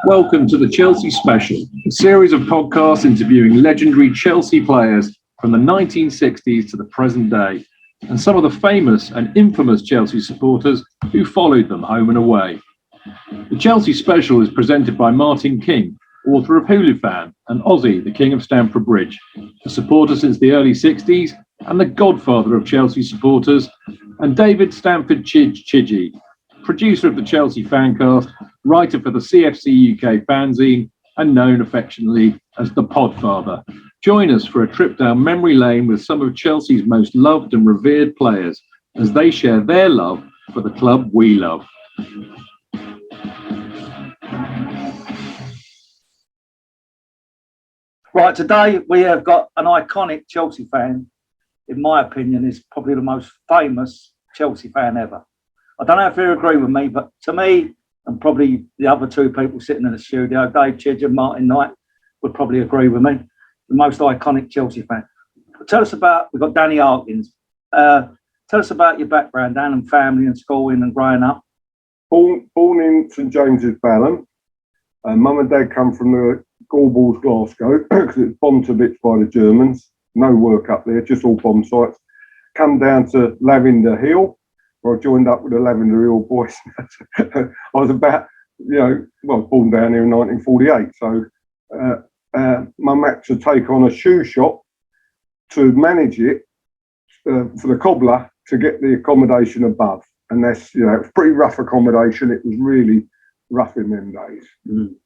Welcome to the Chelsea Special, a series of podcasts interviewing legendary Chelsea players from the 1960s to the present day, and some of the famous and infamous Chelsea supporters who followed them home and away. The Chelsea Special is presented by Martin King, author of Hulu Fan, and Ozzy, the King of Stamford Bridge, a supporter since the early 60s and the godfather of Chelsea supporters, and David Stamford Chidgey, producer of the Chelsea Fancast, writer for the CFC UK fanzine, and known affectionately as the Podfather. Join us for a trip down memory lane with some of Chelsea's most loved and revered players as they share their love for the club we love. Right, today we have got an iconic Chelsea fan. In my opinion, is probably the most famous Chelsea fan ever. I don't know if you agree with me, but to me, and probably the other two people sitting in the studio, Dave Chidge and Martin Knight, would probably agree with me. The most iconic Chelsea fan. Tell us about, we've got Danny Harkins. Tell us about your background, Dan, and family and schooling and growing up. Born in St James's Balham. Mum and Dad come from the Gorbals, Glasgow, because it was bombed to bits by the Germans. No work up there, just all bomb sites. Come down to Lavender Hill, where I joined up with the Lavender Hill boys. I was about, I was born down here in 1948. So Mum had to take on a shoe shop to manage it for the cobbler to get the accommodation above. And that's, it was pretty rough accommodation. It was really rough in them days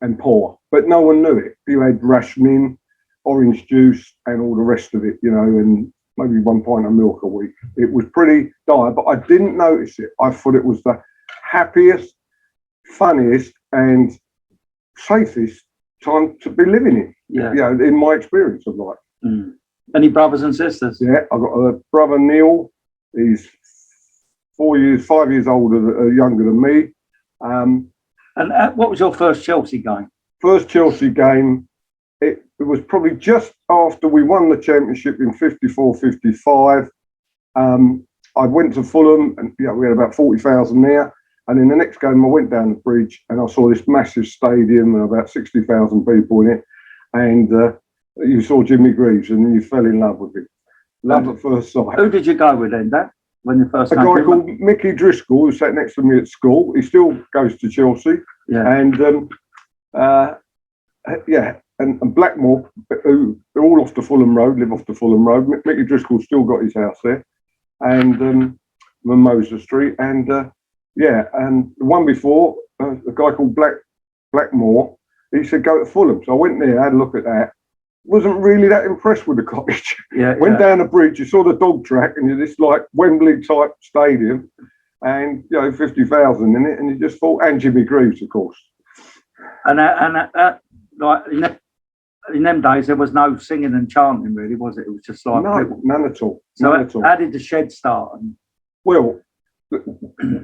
and poor. But no one knew it. You had rationing, orange juice and all the rest of it, and maybe 1 pint of milk a week. It was pretty dire, but I didn't notice it. I thought it was the happiest, funniest and safest time to be living in, in my experience of life. Any brothers and sisters? Yeah, I've got a brother, Neil. He's 5 years older, younger than me. And what was your first Chelsea game? First Chelsea game, it was probably just after we won the championship in 54-55. I went to Fulham and we had about 40,000 there. And in the next game, I went down the bridge and I saw this massive stadium and about 60,000 people in it. And you saw Jimmy Greaves and then you fell in love with him. Love at first sight. Who did you go with then, Dad? When you first came? A guy called Mickey Driscoll, who sat next to me at school. He still goes to Chelsea. Yeah. And Blackmore, who are all off the Fulham Road, live off the Fulham Road. Mickey Driscoll's still got his house there. And Mimosa Street. And and the one before, a guy called Blackmore, he said, go to Fulham. So I went there, had a look at that. Wasn't really that impressed with the cottage. Went down the bridge, you saw the dog track, and you're this like Wembley type stadium, and 50,000 in it, and you just thought, and Jimmy Greaves, of course. And like in them days, there was no singing and chanting, really, was it? It was just like none at all. So how did the shed start? Well,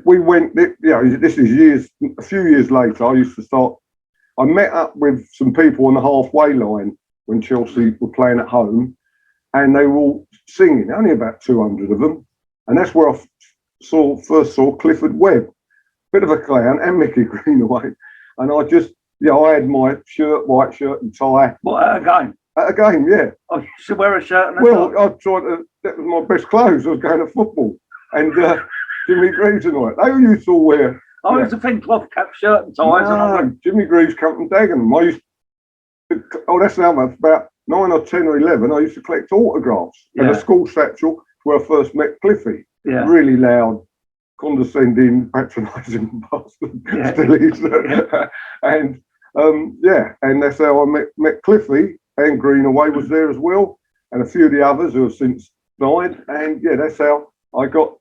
we went. This is a few years later. I met up with some people on the halfway line when Chelsea were playing at home, and they were all singing, only about 200 of them. And that's where I first saw Clifford Webb, bit of a clown, and Mickey Greenaway. And I just, I had my white shirt and tie. What, at a game? At a game, yeah. Oh, you should wear a shirt and a tie? I tried to, that was my best clothes. I was going to football. And Jimmy Greaves and all that. They used to all wear. I used to think cloth cap, shirt and ties. No, Jimmy Greaves come from Dagenham. That's now about 9 or 10 or 11. I used to collect autographs at a school satchel where I first met Cliffy. Yeah. Really loud, condescending, patronising bastard. Still is. And and that's how I met Cliffy. And Greenaway was there as well, and a few of the others who have since died. And that's how I got.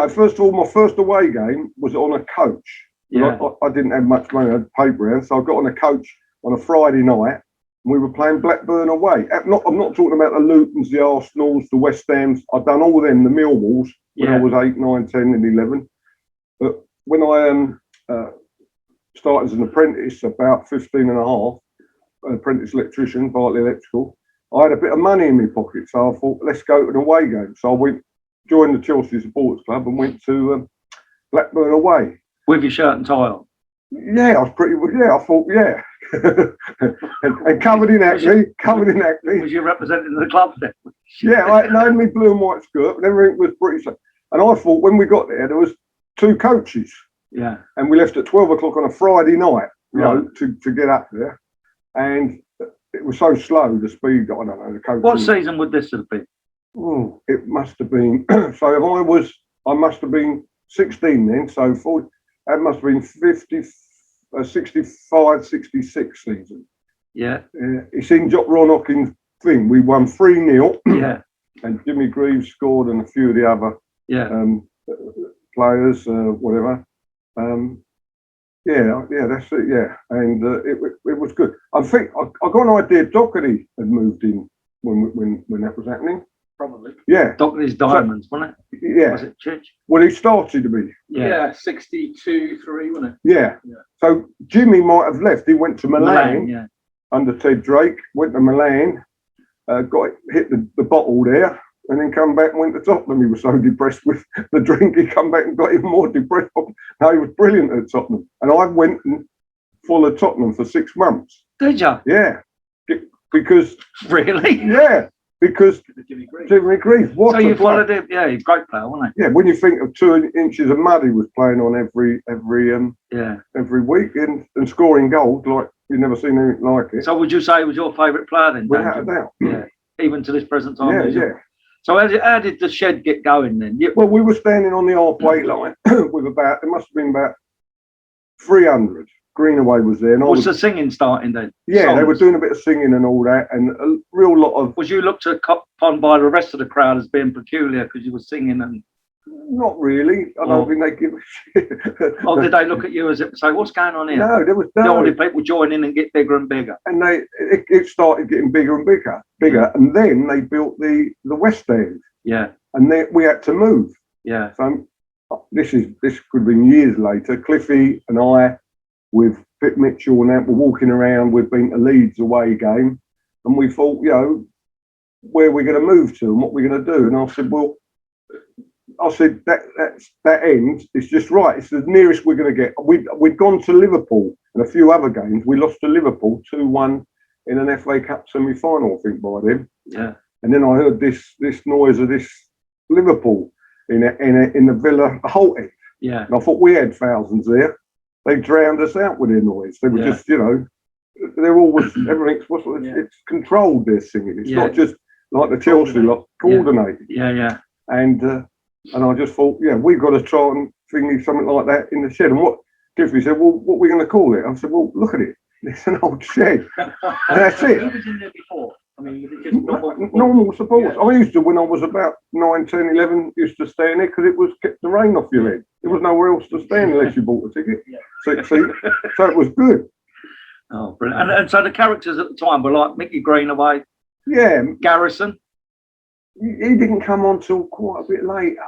First of all, my first away game was on a coach. I didn't have much money, I had paper round, so I got on a coach on a Friday night, and we were playing Blackburn away. I'm not talking about the Lutons, the Arsenals, the West Hams. I've done all them, the Millwalls, when I was 8, 9, 10 and 11. But when I started as an apprentice, about 15 and a half, an apprentice electrician, partly electrical, I had a bit of money in my pocket, so I thought, let's go to an away game. So I joined the Chelsea Supporters Club and went to Blackburn away. With your shirt and tie on? Yeah, I was pretty. Yeah, I thought, yeah, and covered in acne. Was you representing the club then? Yeah, I had my blue and white skirt, and everything was British. And I thought when we got there was 2 coaches. Yeah. And we left at 12 o'clock on a Friday night, you know, to get up there. And it was so slow, the speed. I don't know. The coach. What season would this have been? Oh, it must have been. So if I must have been 16 then. So that must have been 65, 66 season. Yeah. It's in Ron Hawkins' thing. We won 3-0. Yeah. And Jimmy Greaves scored and a few of the other players, whatever. Yeah, that's it. Yeah, and it was good. I think I got an idea. Doherty had moved in when that was happening. Probably. Yeah. Doherty's Diamonds, wasn't it? Yeah. Was it Church? Well, he started to be. Yeah, 62-3, wasn't it? Yeah. So Jimmy might have left. He went to Milan under Ted Drake. Went to Milan, hit the bottle there. And then come back and went to Tottenham. He was so depressed with the drink, he come back and got even more depressed. No, he was brilliant at Tottenham. And I went and followed Tottenham for 6 months. Did you? Yeah. Because... Really? Yeah. Because Jimmy Greaves. So you followed him? Yeah, he's a great player, wasn't he? Yeah, when you think of 2 inches of mud he was playing on every week and scoring goals like you've never seen anything like it. So would you say he was your favourite player then? Without a doubt. Yeah. Even to this present time? Yeah. So how did the shed get going then? Well, we were standing on the halfway line with it must have been about 300. Greenaway was there. And was the singing starting then? Yeah, songs? They were doing a bit of singing and all that, and a real lot of... Was you looked upon by the rest of the crowd as being peculiar because you were singing and... Not really. I don't think they give a shit. Or did they look at you as if to say, what's going on here? No, there was no... The only people join in and get bigger and bigger. And it started getting bigger and bigger. And then they built the West End. Yeah. And then we had to move. Yeah. So this could have been years later. Cliffy and I, with Pip Mitchell and that, were walking around. We'd been to Leeds away game. And we thought, you know, where are we going to move to and what we're going to do? And I said, well... that end is just right. It's the nearest we're going to get. We'd gone to Liverpool and a few other games. We lost to Liverpool 2-1 in an FA Cup semi-final, I think, by then. Yeah. And then I heard this noise of this Liverpool in the Villa Holt end. Yeah. And I thought we had thousands there. They drowned us out with their noise. They were just, you know, they're always everything's it's controlled. Their singing. It's not just like the Chelsea lot, coordinated. Yeah. And I just thought, yeah, we've got to try and thingy something like that in the shed. And what Giffy said, well, what are we going to call it? I said, well, look at it. It's an old shed. And that's it. Who was in there before? I mean, was it just normal supporters? Yeah. I used to, when I was about 9, 10, 11, used to stay in there because it was kept the rain off your head. There was nowhere else to stand unless you bought a ticket. Yeah. So it was good. Oh, brilliant. And so the characters at the time were like Mickey Greenaway. Yeah. Garrison. He didn't come on till quite a bit later.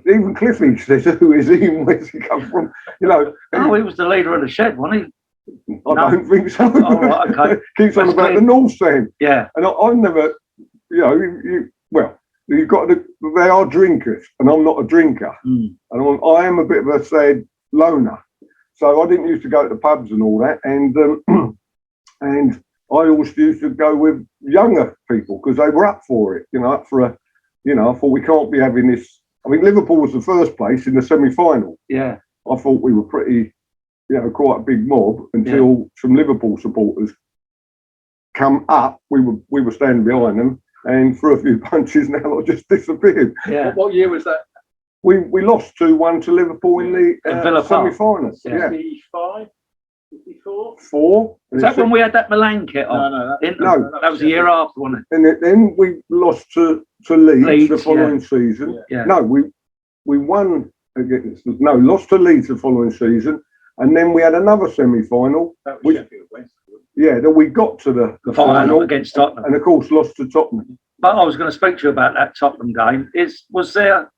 Even Cliffy says, who is he and where's he come from? You know. Oh, he was the leader of the shed, wasn't he? I don't think so. Oh, right, okay. Keeps on about the North Stand. Yeah. And I've never, you know, you've got to, they are drinkers and I'm not a drinker. And I am a bit of a sad loner. So I didn't used to go to the pubs and all that. And I always used to go with younger people because they were up for it, up for a, I thought we can't be having this. I mean, Liverpool was the first place in the semi-final. Yeah. I thought we were pretty, quite a big mob until some Liverpool supporters come up. We were standing behind them and threw a few punches and now I just disappeared. Yeah. What year was that? We lost 2-1 to Liverpool in the semi-final. Yeah. 55? 54? 4. Is that when we had that Milan kit on? No, that was the year after, wasn't it? And then we lost to Leeds the following season. Yeah. No, we won against. No, lost to Leeds the following season, and then we had another semi-final. That was Sheffield Wednesday. Yeah, then we got to the final against Tottenham, and of course lost to Tottenham. But I was going to speak to you about that Tottenham game. Was there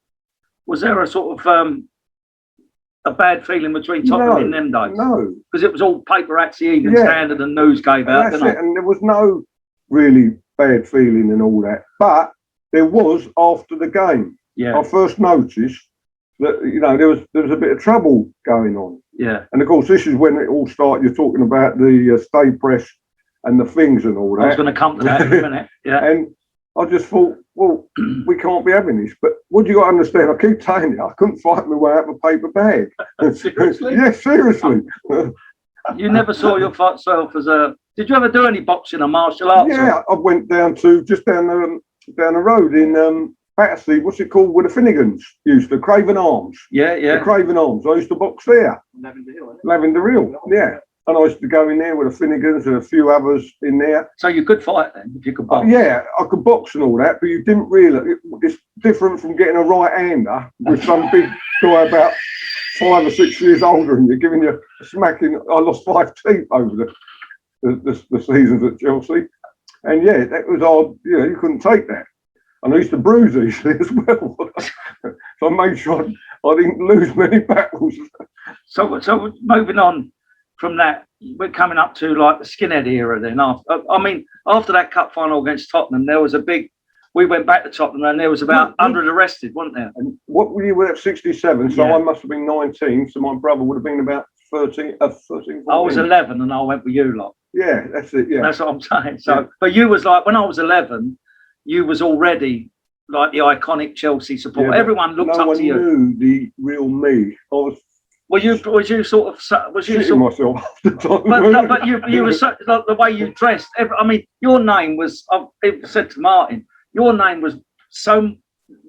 a sort of a bad feeling between Tottenham in them days? No, because it was all paper-axy, Evening Standard and News gave out. That's it. And there was no really bad feeling and all that. But there was after the game. Yeah. I first noticed that there was a bit of trouble going on. Yeah. And of course, this is when it all started. You're talking about the stay press and the things and all that. I was going to come to that in a minute. Yeah. And I just thought, well, we can't be having this. But what you got to understand, I keep telling you, I couldn't fight my way out of a paper bag. Seriously? Yes, seriously. You never saw yourself as a... Did you ever do any boxing or martial arts? Yeah, I went down to, just down the road in Battersea, what's it called, where the Finnegans used to, Craven Arms. Yeah, yeah. The Craven Arms. I used to box there. Lavender Hill, isn't it? Lavender Hill, yeah. And I used to go in there with the Finnegans and a few others in there. So you could fight then, if you could box? Yeah, I could box and all that, but you didn't really. It's different from getting a right-hander with some big guy about 5 or 6 years older and you're giving you a smacking. I lost 5 teeth over the seasons at Chelsea. And yeah, that was hard. You couldn't take that. And I used to bruise easily as well. So I made sure I didn't lose many battles. So moving on from that, we're coming up to like the Skinhead era then. After that cup final against Tottenham, there was a big... We went back to Tottenham and there was about 100 arrested, weren't there? And what you were at 67, so Yeah. I must have been 19, so my brother would have been about 13, 14. I was 11 and I went with you lot. Yeah, that's it, yeah. That's what I'm saying. So, Yeah. But you was like, when I was 11, you was already like the iconic Chelsea supporter. Yeah, Everyone looked no up one to you. knew the real me. I was shitting myself after time. But you were so, like, the way you dressed. Your name was. I've said to Martin, your name was so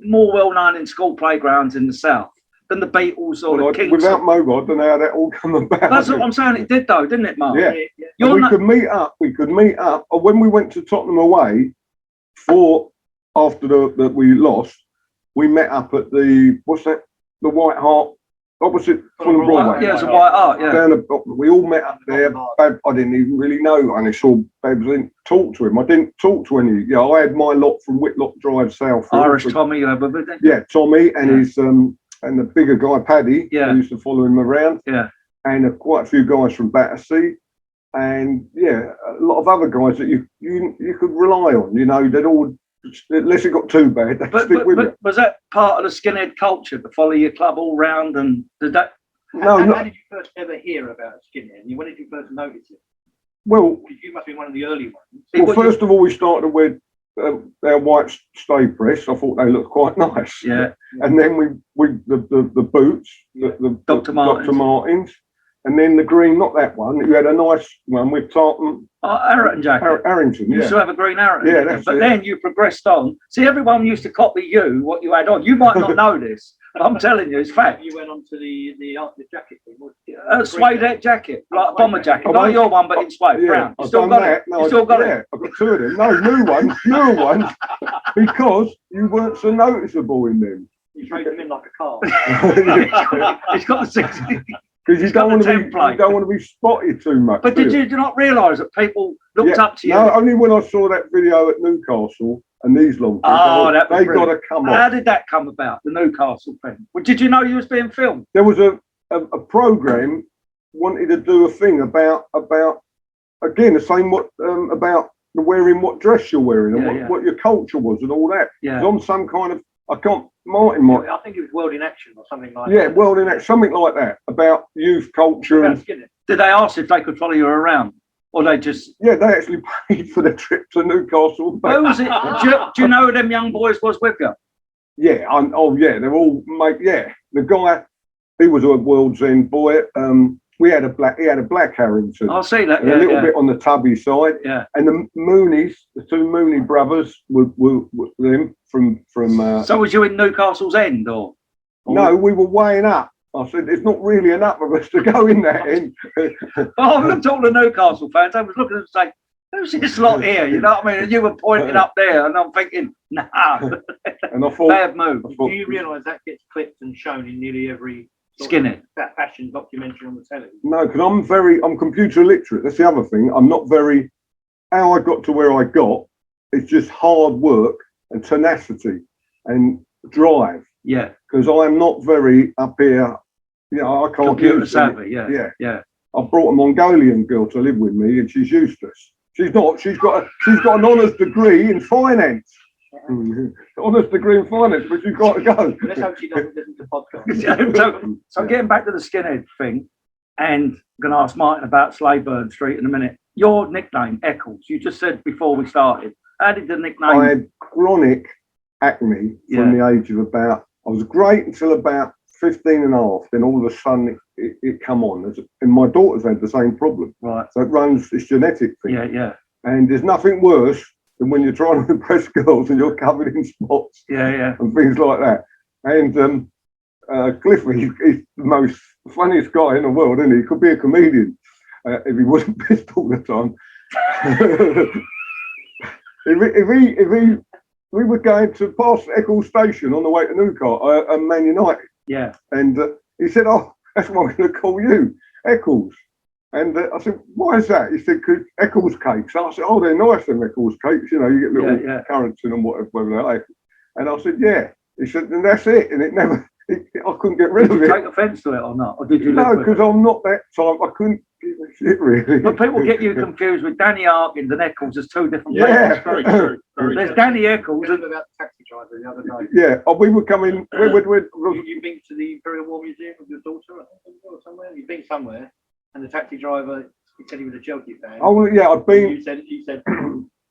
more well known in school playgrounds in the south than the Beatles or the Kings. Without mobile, I don't know how that all come about. That's what I'm saying. It did though, didn't it, Martin? Yeah. We could meet up. When we went to Tottenham away after that we lost, we met up at the the White Hart opposite from Broadway. Yeah, it's a White Hart. Yeah. We all met up there. Bab, I didn't even really know, and I saw Babs. I didn't talk to him. I didn't talk to any. I had my lot from Whitlock Drive South. Irish Tommy, you ever with it? Yeah, Tommy and his and the bigger guy Paddy. Yeah. Who used to follow him around. Yeah. And quite a few guys from Battersea. And yeah, a lot of other guys that you could rely on. They'd all, unless it got too bad, they'd stick with you. Was that part of the Skinhead culture to follow your club all round? And did that? How did you first ever hear about Skinhead? When did you first notice it? Well, you must be one of the early ones. Well, first of all, we started with our white stay press. I thought they looked quite nice. Yeah. And then the boots, the Dr. Martens. And then the green, not that one. You had a nice one with tartan. Arrington jacket. Arrington, yeah. You used to have a green Arrington. Yeah, that's but it. then you progressed on. See, everyone used to copy you, what you had on. You might not know this, but I'm telling you, it's fact. You went on to the jacket thing. Suede jacket, like a bomber jacket. Not your one, but in suede, brown. You still got it? You still got it? Yeah, I've got 2 of them. No, newer ones, because you weren't so noticeable in them. You trade them in like a car. It's got the 60. Because you don't want to be spotted too much. But did you not realise that people looked up to you? No, only when I saw that video at Newcastle and these long things, they got to come off. How did that come about, the Newcastle thing? Well, did you know you was being filmed? There was a programme wanted to do a thing about again the same about wearing what dress you're wearing and what your culture was and all that. Yeah. It was on some kind of I think it was World in Action or something like that. Yeah, World in Action, something like that, about youth culture. And did they ask if they could follow you around? Or they just... Yeah, they actually paid for the trip to Newcastle. Who was it? Do you know who them young boys was with you? Yeah, they're all, mate, yeah. The guy, he was a World's End boy. He had a black Harrington. I'll see that. A little bit on the tubby side. Yeah. And the Moonies, the 2 Mooney brothers, were them from. So was you in Newcastle's End, or? No, we were weighing up. I said, there's not really enough of us to go in that end. I looked at all the Newcastle fans. I was looking at them saying, who's this lot here? You know what I mean? And you were pointing up there, and I'm thinking, nah. And I thought, bad move. Do you realise that gets clipped and shown in nearly every Skinhead that fashion documentary on the television? No, because I'm computer illiterate. That's the other thing. I'm not very. How I got to where I got is just hard work and tenacity and drive. Yeah. Because I'm not very up here. I can't. Computer savvy. Yeah. I brought a Mongolian girl to live with me, and she's useless. She's not. She's got an honours degree in finance. Honours degree in finance, but you've got to go. Let's hope she doesn't listen to podcasts. So getting back to the Skinhead thing, And I'm going to ask Martin about Slaburn Street in a minute. Your nickname, Eccles, you just said before we started. How did the nickname? I had chronic acne from the age of about, I was great until about 15 and a half. Then all of a sudden it come on. And my daughter's had the same problem. Right. So it runs this genetic thing. Yeah, yeah. And there's nothing worse than when you're trying to impress girls and you're covered in spots. Yeah, yeah. And things like that. And Cliffy is the most funniest guy in the world, isn't he? He could be a comedian if he wasn't pissed all the time. if we were going to pass Eccles station on the way to Newcastle, Man United. Yeah. And he said, "Oh, that's what I'm going to call you, Eccles." And I said, "Why is that?" He said, "Because Eccles cakes." I said, "Oh, they're nice, them Eccles cakes. You know, you get little currants in them, whatever they like." And I said, "Yeah." He said, "And that's it." And it never, I couldn't get rid of it. Did you take offence to it or not? Or did you? No, because I'm not that type. I couldn't give a shit, really. But people get you confused with Danny Harkins and Eccles as two different Yeah. people. Very true. Very There's true. Danny Eccles About and the taxi driver the other day. Yeah, we would come in. You've been to the Imperial War Museum with your daughter, I think, or somewhere. You've been somewhere, and the taxi driver, he said he was a Chelsea fan. Oh yeah, I've been. You said,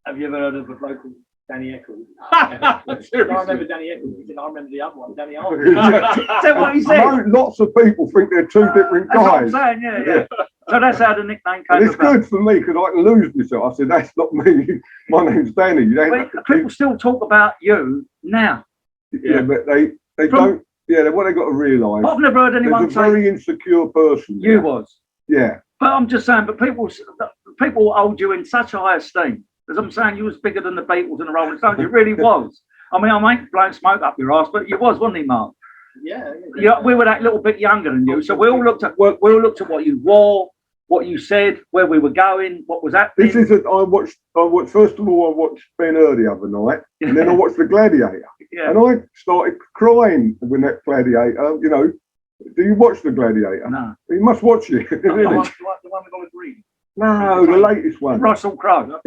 "Have you ever heard of a bloke called Danny Eccles?" I remember Danny Eccles. He said, "I remember the other one, Danny Harkins." is that what he said? I know lots of people think they're two different That's what I'm guys. saying, yeah. So that's how the nickname And came it's about. good for me because I can lose myself. I said, "That's not me. My name's Danny." You don't have to People still talk about you now. yeah, but they don't. Yeah, what they got to realise. I've never heard anyone There's a say very insecure person. you was. Yeah. But I'm just saying, but people hold you in such high esteem. As I'm saying, you was bigger than the Beatles and the Rolling Stones. You really was. I mean, I ain't blowing smoke up your ass, but you was, wasn't he, Mark? Yeah, we were that little bit younger than you, so we all looked at what you wore, what you said, where we were going, what was happening. This is I watched first of all I watched Ben Hur the other night, and then I watched The Gladiator, and I started crying when that Gladiator. You know, do you watch The Gladiator? No. You must watch it. The one with Oliver Green. No, the latest one. Russell Crowe. No,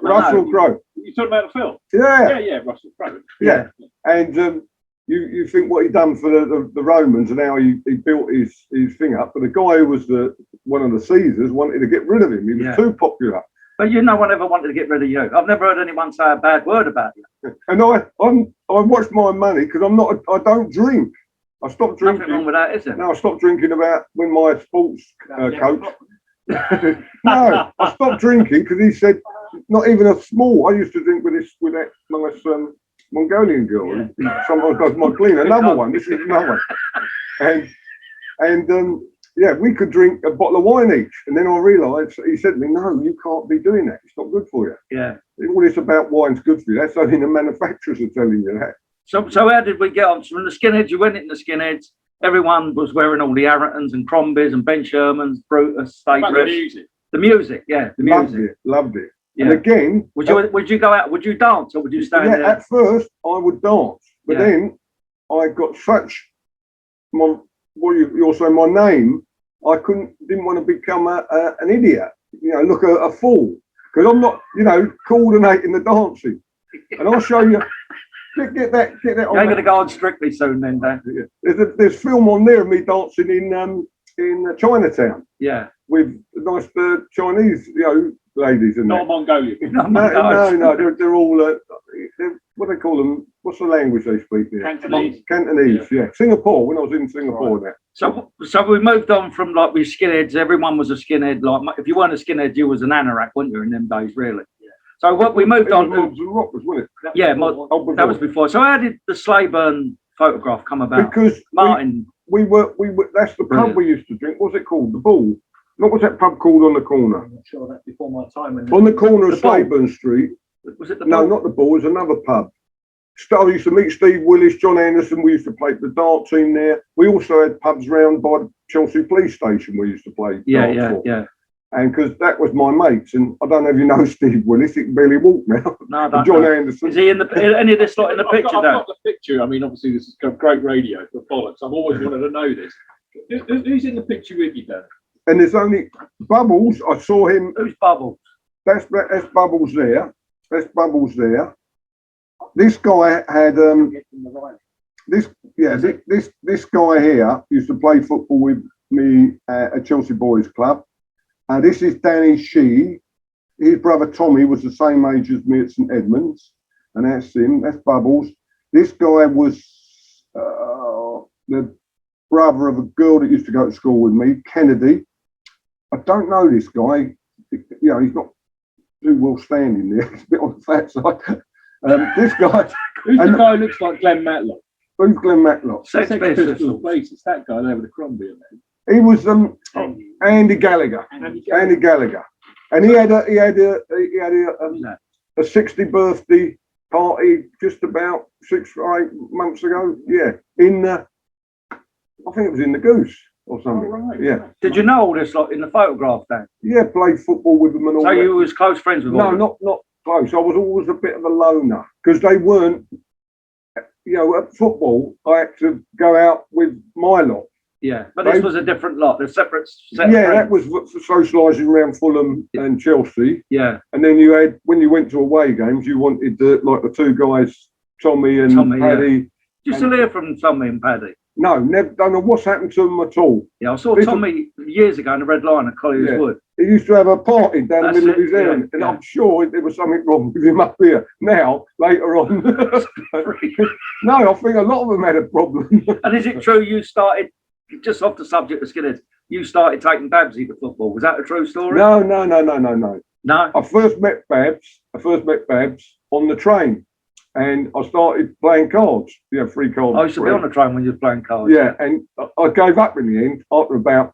Russell Crowe. You talking about the film? Yeah. Yeah, Russell Crowe. Yeah. And you think what he done for the Romans and how he built his thing up, but the guy who was one of the Caesars wanted to get rid of him. He was too popular. But no one ever wanted to get rid of you. I've never heard anyone say a bad word about you. And I watched my money because I don't drink. I stopped drinking. Nothing wrong with that, is there? No, I stopped drinking about when my sports coach. No, I stopped drinking because he said not even a small. I used to drink with that nice Mongolian girl. Someone does my clean. Another one. This is another one. And yeah, we could drink a bottle of wine each. And then I realised he said to me, "No, you can't be doing that. It's not good for you." Yeah. All this about wine's good for you. That's only the manufacturers are telling you that. So how did we get on from the Skinheads? You went into the Skinheads. Everyone was wearing all the Harringtons and Crombies and Ben Shermans, Brutus, State The music. The music, yeah. The music. Loved it. Yeah. And again, would you go out? Would you dance or would you stand there? At first I would dance, but then I got such you're saying my name. I didn't want to become an idiot. You know, look a fool because I'm not. You know, coordinating the dancing. And I'll show you. Get that. You're going to go on Strictly soon, then, Dan. There's film on there of me dancing in Chinatown. Yeah. With nice Chinese, ladies and Not Mongolian. No. They're all what do they call them? What's the language they speak there? Cantonese. Yeah. Singapore. When I was in Singapore, right. So we moved on from like with skinheads. Everyone was a skinhead. Like if you weren't a skinhead, you was an anorak, weren't you? In them days, really. Yeah. So what we moved on to. Rockers, wasn't it? Yeah, that was before. So how did the Slaburn photograph come about? Because Martin. We were. That's the pub we used to drink. What's it called? The Bull. What was that pub called on the corner? I'm not sure, that's before my time. On the corner of Slaburn Street. Was it the No, not the Bull. It was another pub. I used to meet Steve Willis, John Anderson. We used to play the dart team there. We also had pubs round by the Chelsea police station. We used to play. Yeah. And because that was my mates, and I don't know if you know Steve Willis, he can barely walk now. No, I don't John know. Anderson. Is he in any of this lot in the picture? I've got the picture. I mean, obviously this is great radio for bollocks. I've always wanted to know this. Who's in the picture with you, Dan? And there's only Bubbles. I saw him. Who's Bubbles? That's Bubbles there. That's Bubbles there. This guy had this guy here used to play football with me at a Chelsea Boys Club. This is Danny Shee. His brother Tommy was the same age as me at St Edmunds, and that's him. That's Bubbles. This guy was the brother of a girl that used to go to school with me, Kennedy. I don't know this guy. You know, he's not too well standing there. He's a bit on the fat side. This guy. Who's the guy who looks like Glenn Matlock? Who's Glenn Matlock? Sex Pistols. It's that guy there with the Crombie man. He was Andy Gallagher. Andy Gallagher. And he had a 60th birthday party just about 6 or 8 months ago. Yeah, I think it was in the Goose or something. Oh, right. Yeah. Did you know all this in the photograph then? Yeah, played football with them and all. So that. you was close friends with them? No, not close. I was always a bit of a loner because they weren't. You know, at football, I had to go out with my lot. Yeah, but this was a different lot. They're separate. That was for socialising around Fulham and Chelsea. Yeah, and then you had when you went to away games, you wanted like the two guys, Tommy and Paddy. Yeah. Did you still hear from Tommy and Paddy? No, never. Don't know what's happened to them at all. Yeah, I saw Tommy years ago in the Red Lion at Collier's Wood. He used to have a party down the middle of his area, and I'm sure there was something wrong with him up here. Now, later on, no, I think a lot of them had a problem. And is it true you started, just off the subject of Skinheads, you started taking Babsy to football? Was that a true story? No. No? I first met Babs on the train. And I started playing cards. Yeah, free cards. I used to be on the train when you were playing cards. Yeah, and I gave up in the end after about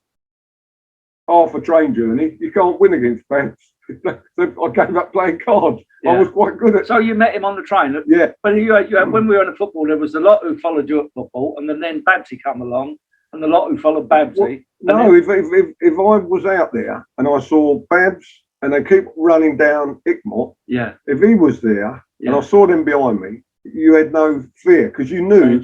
half a train journey. You can't win against Babs. So I gave up playing cards. Yeah. I was quite good at. So you met him on the train. Yeah. But you had, when we were in the football, there was a lot who followed you at football, and then Babsy come along, and the lot who followed Babsy. Well, no, if I was out there and I saw Babs and they keep running down Ickmott, yeah. If he was there. Yeah. And I saw them behind me, you had no fear because you knew.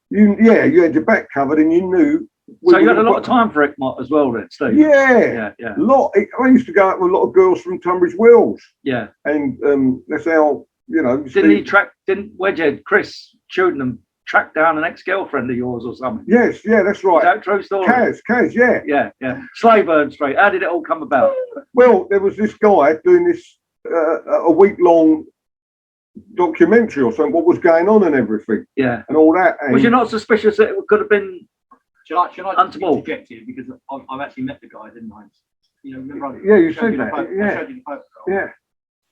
You had your back covered and you knew. So you had a lot of time for Ickmott as well, then, Steve? Yeah. A lot. I used to go out with a lot of girls from Tunbridge Wells. Yeah. And that's how, you know. Didn't Wedgehead, Chris Chewdenham, track down an ex-girlfriend of yours or something? Yes, that's right. Is that a true story? Kaz, yeah. Yeah. Slaburn Street. How did it all come about? Well, there was this guy doing this a week-long documentary or something, what was going on and everything, and all that. And was you not suspicious that it could have been? Should I interject here because I've actually met the guy, didn't I? You know, remember? Yeah, you said that. I showed you the photograph. Yeah.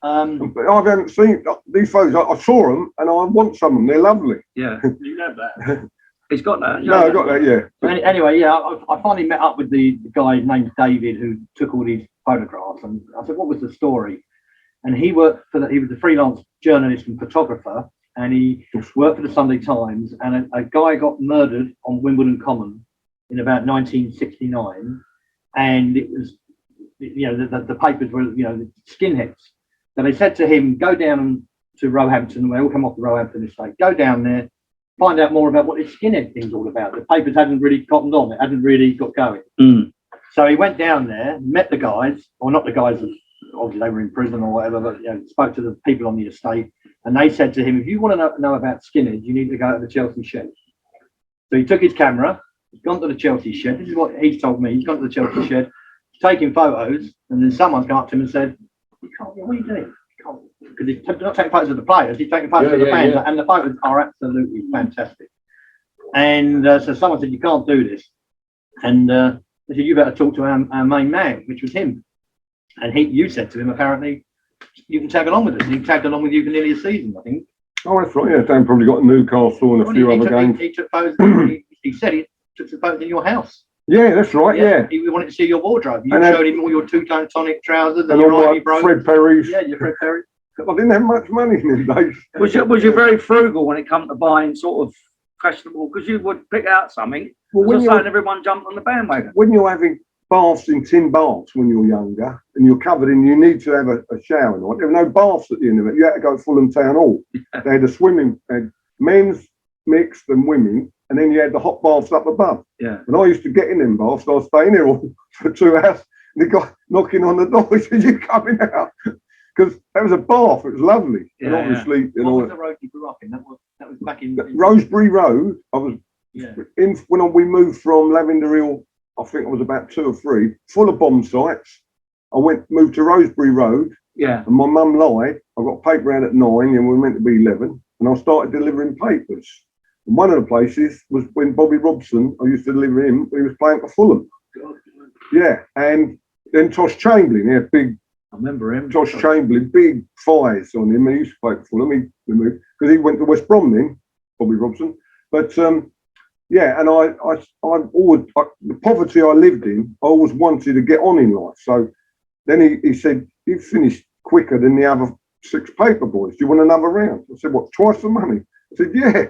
But I haven't seen these photos. I saw them and I want some of them. They're lovely. Yeah, you know that. He's got that. No, I got that. Yeah. Anyway, I finally met up with the guy named David who took all these photographs, and I said, "What was the story?" And he worked he was a freelance journalist and photographer, and he worked for the Sunday Times. And a guy got murdered on Wimbledon Common in about 1969, and it was, the papers were, the skinheads. So they said to him, go down to Roehampton. They all come off the Roehampton estate. Go down there, find out more about what this skinhead thing's all about. The papers hadn't really cottoned on; it hadn't really got going. So he went down there, met the guys, or not the guys. Obviously they were in prison or whatever, but spoke to the people on the estate, and they said to him, if you want to know about skinheads, you need to go to the Chelsea shed. So he took his camera, he's gone to the Chelsea shed. This is what he's told me. He's gone to the Chelsea shed, taking photos, and then someone's come up to him and said, "You can't. What are you doing? Because he's not taking photos of the players, he's taking photos of the fans, and the photos are absolutely fantastic." And so someone said, "You can't do this," and they said, "You better talk to our main man," which was him. And you said to him, apparently, you can tag along with us. And he tagged along with you for nearly a season, I think. Oh, that's right. Yeah, Dan probably got Newcastle and a few other games. He took photos. He said he took some photos in your house. Yeah, that's right. Yeah. He wanted to see your wardrobe. You showed him all your two-tone tonic trousers and your all my Fred Perry's. Yeah, your Fred Perry. I didn't have much money in those days. Was you very frugal when it come to buying sort of fashionable? Because you would pick out something. Well, when everyone jumped on the bandwagon. When you're having baths in tin baths when you're younger and you're covered in, you need to have a shower. There were no baths at the end of it. You had to go to Fulham Town Hall. They had had men's mixed and women, and then you had the hot baths up above. Yeah. And I used to get in them baths. I was staying there for 2 hours. And the guy knocking on the door, he said, "You coming out?" Because that was a bath. It was lovely. Yeah, and obviously, what was the road you grew up in? That was back in Rosebery Road. I was in when we moved from Lavender Hill I think I was about 2 or 3, full of bomb sites. I moved to Rosebery Road. Yeah. And my mum lied. I got paper out at 9 and we were meant to be 11. And I started delivering papers. And one of the places was when Bobby Robson, I used to deliver him, he was playing for Fulham. Yeah. And then Tosh Chamberlain, he had big, I remember him. Tosh Chamberlain, big thighs on him. He used to play for Fulham. Because he went to West Brom then, Bobby Robson. But yeah, and I always, the poverty I lived in, I always wanted to get on in life. So then he said, "You finished quicker than the other 6 paper boys. Do you want another round?" I said, "What, twice the money?" I said, "Yeah."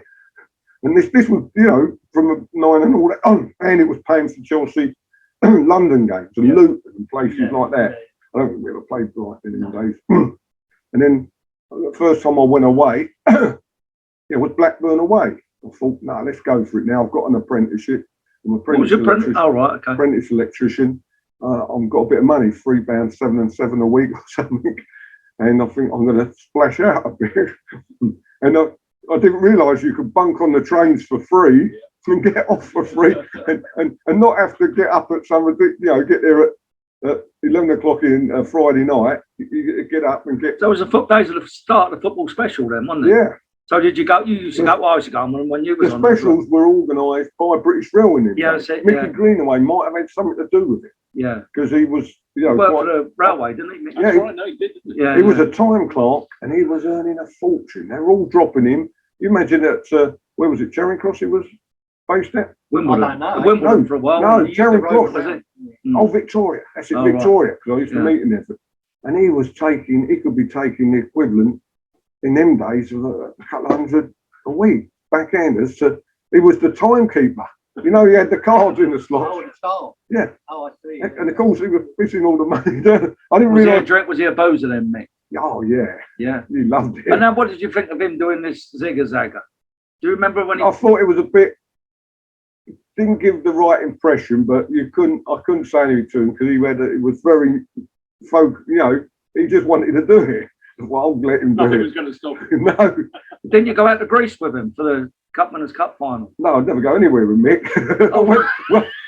And this was, you know, from 9 and all that on, and it was paying for Chelsea London games and Luton and places like that. I don't think we ever played like that in the days. And then the first time I went away, it was Blackburn away. I thought, no, let's go for it now. I've got an apprenticeship. I'm an apprentice electrician. Oh, right, okay. Apprentice electrician. I've got a bit of money, £3, 7 and 7 a week or something. And I think I'm going to splash out a bit. And I didn't realise you could bunk on the trains for free and get off for free and not have to get up at some, you know, get there at 11 o'clock in Friday night. You get up and get. So it was the days of the start of the football special then, wasn't it? Yeah. So did you go? You used to go. Well, I used to go when you was the on. The specials were organised by British Rail in them. Yeah, that's it. Mickey Greenaway might have had something to do with it. Yeah. Because he was, you know, he worked for the railway, didn't he? Yeah, Right, no, he did, didn't he? Yeah. He was a time clerk, and he was earning a fortune. They were all dropping him. You imagine that? Where was it? Charing Cross. He was based at. Wimbledon. I don't know. Wimbledon for a while. No, Charing Cross. Was it? Oh, Victoria. That's it, Oh, Victoria. Because I used to Yeah. meet him there. And he could be taking the equivalent in them days of a couple of hundred a week, backhanders. So he was the timekeeper. You know, he had the cards in the slots. Oh, the start. Yeah. Oh, I see. And of course, he was pissing all the money down. I didn't Was he a realise. drink? Was he a boozer then, Mick? Oh, yeah. Yeah. He loved it. And now, what did you think of him doing this zigga-zagga? Do you remember when he? I thought it was a bit. Didn't give the right impression, but I couldn't say anything to him because it was very folk. You know, he just wanted to do it. Well, I'll let him do Nothing it. was going to stop him. No, Didn't you go out to Greece with him for the Cup Winners' Cup final? no, I'd never go anywhere with Mick. I went,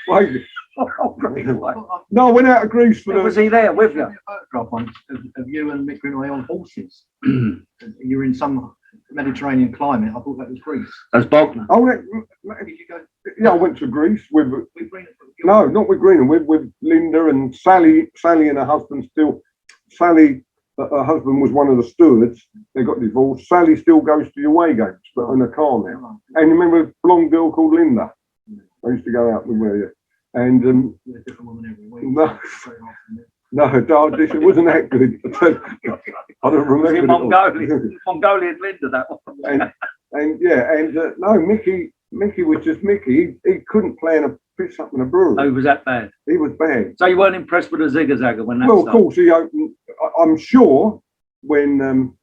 wait. Oh, Greenaway. No, I went out to Greece for Was he there with you? A photograph once of you and Mick Greenaway on horses. You're in some Mediterranean climate. I thought that was Greece. That's Bogner. Oh, Did you go? yeah, I went to Greece with. With Greenaway? No, not with Green, with Linda and Sally. Sally and her husband still. Sally, her husband was one of the stewards. They got divorced. Sally still goes to the away games, but in a car now. And you remember a blonde girl called Linda? I used to go out with her. And With a different woman every week. no, no, it wasn't that good. I don't Was he remember. Mongolian Linda, that one? And yeah, and no, Mickey was just Mickey. He couldn't play in a piss up in a brewery. Oh, was that bad? He was bad. So you weren't impressed with the zigga-zagga when that Well, of started? course, he opened. I'm sure when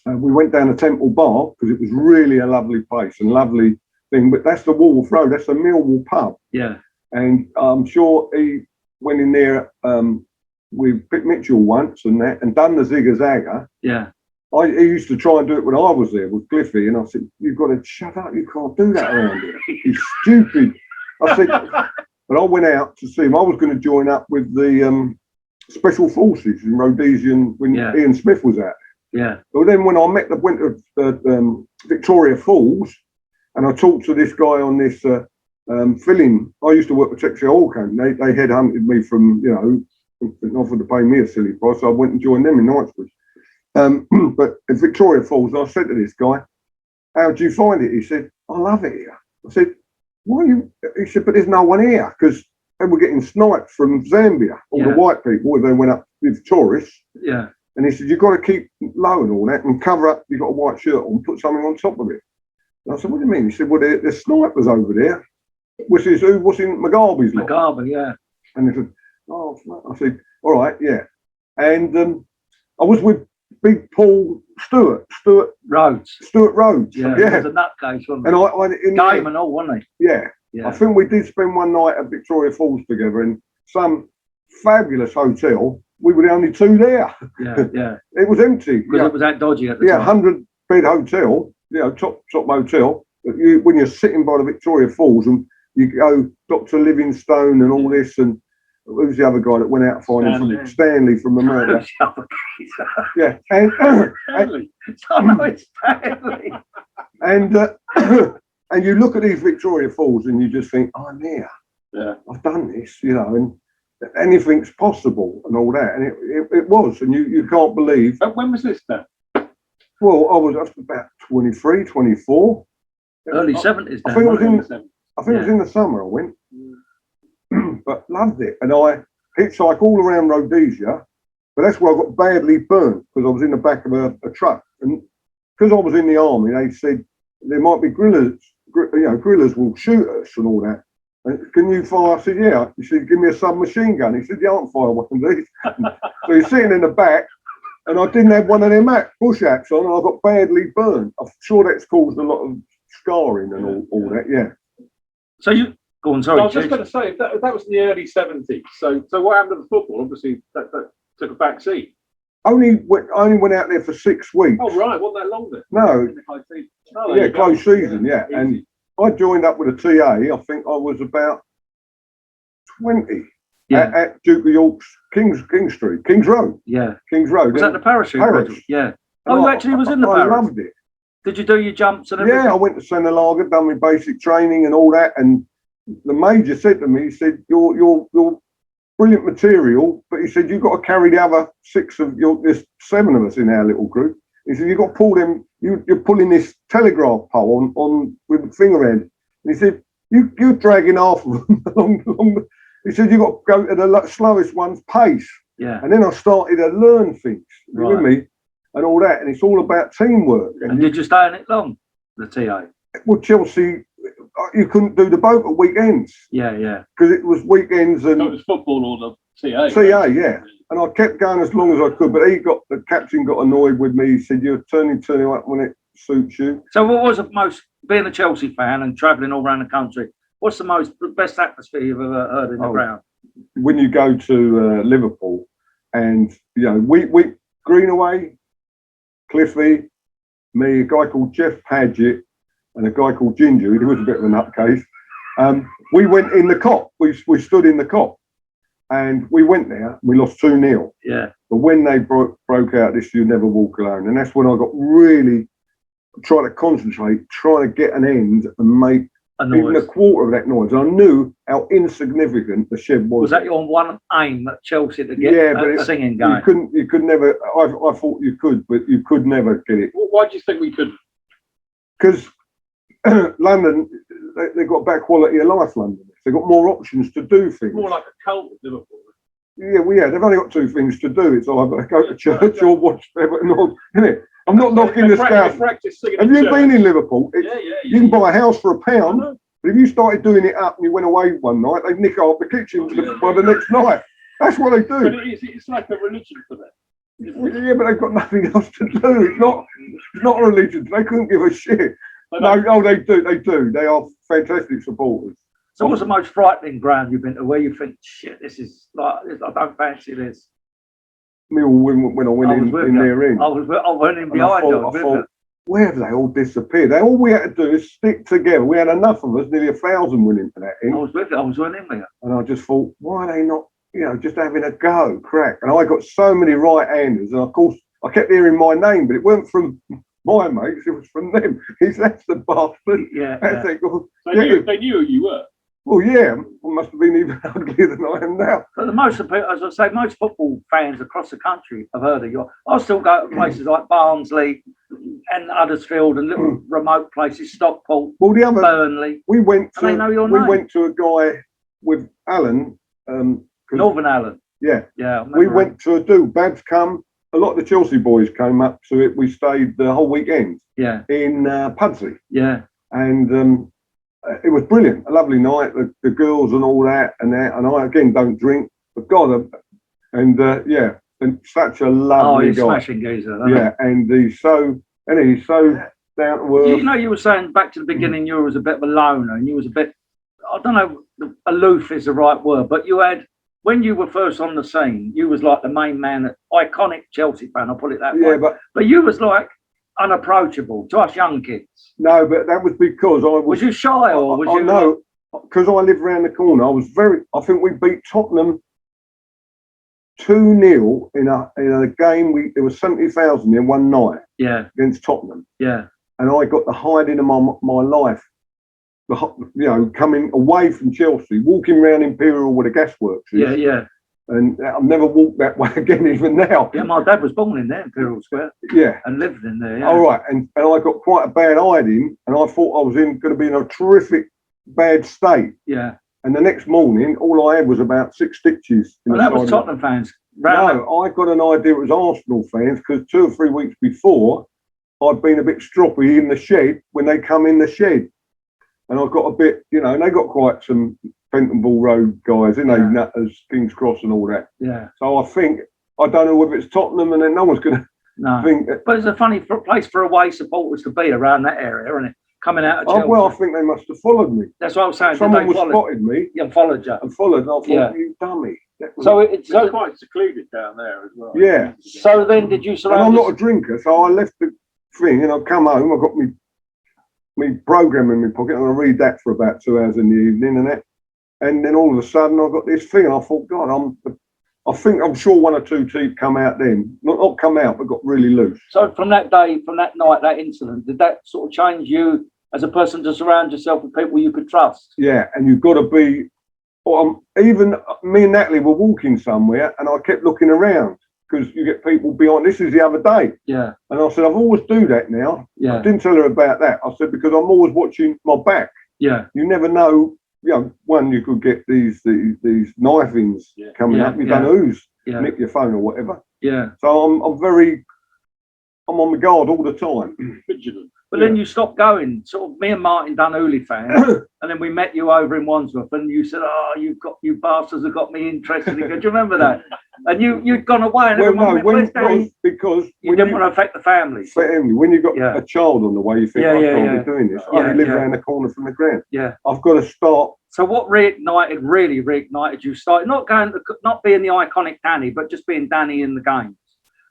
we went down to Temple Bar, because it was really a lovely place and lovely thing. But that's the Walworth Road. That's the Millwall pub. Yeah. And I'm sure he went in there with Pete Mitchell once and done the zigga-zagga. Yeah. He used to try and do it when I was there with Cliffy, and I said, "You've got to shut up. You can't do that around here. You're stupid." I said, but I went out to see him. I was going to join up with the Special Forces in Rhodesia when Ian Smith was out. Yeah. But then when I went to Victoria Falls, and I talked to this guy on this filling. I used to work for Texas Oil Company. They headhunted me from, you know, and offered to pay me a silly price. So I went and joined them in Knightsbridge. But at Victoria Falls, I said to this guy, "How do you find it?" He said, "I love it here." I said, "Why you?" He said, "But there's no one here because they were getting sniped from Zambia. All the white people, they went up with tourists." Yeah. And he said, "You've got to keep low and all that and cover up. You've got a white shirt on, put something on top of it." And I said, "What do you mean?" He said, "Well, there's snipers over there," which is who was in McGarvey's lot. McGarvey, yeah. And they said, "Oh," I said, "All right, yeah." And I was with Big Paul Stewart Rhodes. Rhodes. Yeah. Yeah. He was a nutcase, wasn't And he? in Game and all, wasn't he? yeah. Yeah. I think we did spend one night at Victoria Falls together in some fabulous hotel. We were the only two there. Yeah. Yeah. It was empty. Because it was that dodgy at the Yeah, time. 100-bed hotel, you know, top hotel. But when you're sitting by the Victoria Falls and you go Dr. Livingstone and all this, and who's the other guy that went out finding from Stanley from America? Yeah, and Stanley. I know it's Stanley. And you look at these Victoria Falls and you just think, oh, I'm here. Yeah, I've done this, you know, and anything's possible and all that. And it was, and you can't believe. When was this then? Well, I was about 23, 24. Early 70s. I think it was in the summer I went, but loved it. And I hitchhiked all around Rhodesia, but that's where I got badly burnt because I was in the back of a truck. And because I was in the army, they said there might be guerrillas, guerrillas will shoot us and all that. And can you fire? I said, yeah. He said, give me a submachine gun. He said, you aren't fire weapons. So he's sitting in the back, and I didn't have one of them bush hats on, and I got badly burned. I'm sure that's caused a lot of scarring and all that, yeah. So you go on, sorry. I was just going to say, that was in the early 70s. So what happened to the football? Obviously, that took a back seat. I only went out there for 6 weeks. Oh, right. Wasn't that long then? No. Yeah, close season, yeah. Easy. And I joined up with a TA. I think I was about 20 at Duke of York's King's Road. Yeah. King's Road. Was that the parachute? Yeah. Oh, you actually was in the parachute? I loved it. Did you do your jumps and everything? Yeah, I went to Senalaga, done my basic training and all that. And the major said to me, he said, you're brilliant material, but he said, you've got to carry the other 6 of there's 7 of us in our little group. He said, you've got to pull them, you're pulling this telegraph pole on with the finger end. And he said, you're dragging half of them along he said, you've got to go to the slowest one's pace. Yeah. And then I started to learn things, with me, and all that. And it's all about teamwork. And did you stay in it long, the TA? Well, Chelsea, you couldn't do the boat at weekends. Yeah. Because it was weekends and... So it was football or the TA? TA, yeah. And I kept going as long as I could, but the captain got annoyed with me. He said, you're turning up when it suits you. So what was the most, being a Chelsea fan and travelling all around the country, what's the best atmosphere you've ever heard in the ground? When you go to Liverpool and, you know, we Greenaway, Cliffy, me, a guy called Jeff Padgett and a guy called Ginger, who was a bit of a nutcase, we went in the Kop. We stood in the Kop. And we went there, we lost 2-0. Yeah. But when they broke out this You Never Walk Alone, and that's when I got really trying to concentrate, trying to get an end and make even a quarter of that noise. And I knew how insignificant the shed was. Was that your one aim at Chelsea to get a singing going? You could never, I thought you could, but you could never get it. Why do you think we couldn't? Because London, they've got better quality of life, London. They've got more options to do things. More like a cult of Liverpool. Yeah, they've only got 2 things to do. It's either go to church or watch Everton, isn't it? I'm not knocking the Scouts. Have you been in Liverpool? You can buy a house for £1, but if you started doing it up and you went away one night, they'd nick out the kitchen by the next night. That's what they do. But it's like a religion for them. Yeah, but they've got nothing else to do. It's not a religion. They couldn't give a shit. They do. They are fantastic supporters. So what's the most frightening ground you've been to where you think, shit, this is like, I don't fancy this? Millwall, when I went in their end. I went in behind you. I thought, where have they all disappeared? All we had to do is stick together. We had enough of us, nearly 1,000 went into that end. I was with you. I was running with you. And I just thought, why are they not, just having a go, crack? And I got so many right-handers. And of course, I kept hearing my name, but it weren't from my mates, it was from them. That's the bastard. Yeah. They knew who you were. Well, yeah, I must have been even uglier than I am now. But most football fans across the country have heard of you. I still go to places like Barnsley and Huddersfield and little remote places, Stockport, Burnley. We went to a guy with Alan. Northern Alan. Yeah. We went to a do. Babs come. A lot of the Chelsea boys came up to it. We stayed the whole weekend. Yeah. In Pudsley. Yeah. And it was brilliant. A lovely night. The girls and all that and that. And I again don't drink, but God, and such a lovely he's guy. Smashing geezer. And he's so down to earth. You were saying back to the beginning, you was a bit of a loner, and you was a bit, I don't know, aloof is the right word, but you had. When you were first on the scene, you was like the main man, iconic Chelsea fan, I'll put it that way. But you was like unapproachable to us young kids. No, but that was because I was... Was you shy or was you... No, because I live around the corner, I think we beat Tottenham 2-0 in a game. There was 70,000 in one night. Yeah. Against Tottenham. Yeah. And I got the hiding of my life. Coming away from Chelsea, walking around Imperial where the gasworks is. Yeah, yeah. And I've never walked that way again, even now. Yeah, my dad was born in there, Imperial Square. Yeah. And lived in there. Yeah. All right. And I got quite a bad hiding, and I thought I was going to be in a terrific bad state. Yeah. And the next morning, all I had was about 6 stitches. Well, that was Tottenham fans. No, I got an idea it was Arsenal fans because 2 or 3 weeks before, I'd been a bit stroppy in the shed when they come in the shed. And I got a bit, and they got quite some Pentonville Road guys, Nutters, King's Cross and all that. Yeah. So I don't know whether it's Tottenham and then no one's going to think. But it's a funny place for away supporters to be around that area, isn't it? Coming out of Chelsea. Oh, well, I think they must have followed me. That's what I was saying. Someone spotted me. Yeah, followed you. And followed, and I thought, you dummy. So it's quite secluded down there as well. Yeah. So then did you surround... And I'm not a drinker, so I left the thing and I come home, I got me program in my pocket and I read that for about 2 hours in the evening and that. And then all of a sudden I got this thing and I thought, God, I'm sure 1 or 2 teeth come out then. Not come out, but got really loose. So from that day, from that night, that incident, did that sort of change you as a person to surround yourself with people you could trust? Yeah, and you've got to be... even me and Natalie were walking somewhere and I kept looking around because you get people behind. This is the other day. Yeah. And I said, I've always do that now. Yeah. I didn't tell her about that. I said, because I'm always watching my back. Yeah. You never know, one, you could get these knifings coming up. You don't know who's nick your phone or whatever. Yeah. So I'm on my guard all the time. Vigilant. But then you stopped going. Sort of me and Martin done Hooley fans, and then we met you over in Wandsworth, and you said, "Oh, you bastards have got me interested." Do you remember that? And you'd gone away, and because you didn't want to affect the family. Family. When you got a child on the way, you think, I can't be doing this. I live around the corner from the ground. Yeah, I've got to start. So what really reignited you? Started not being the iconic Danny, but just being Danny in the games.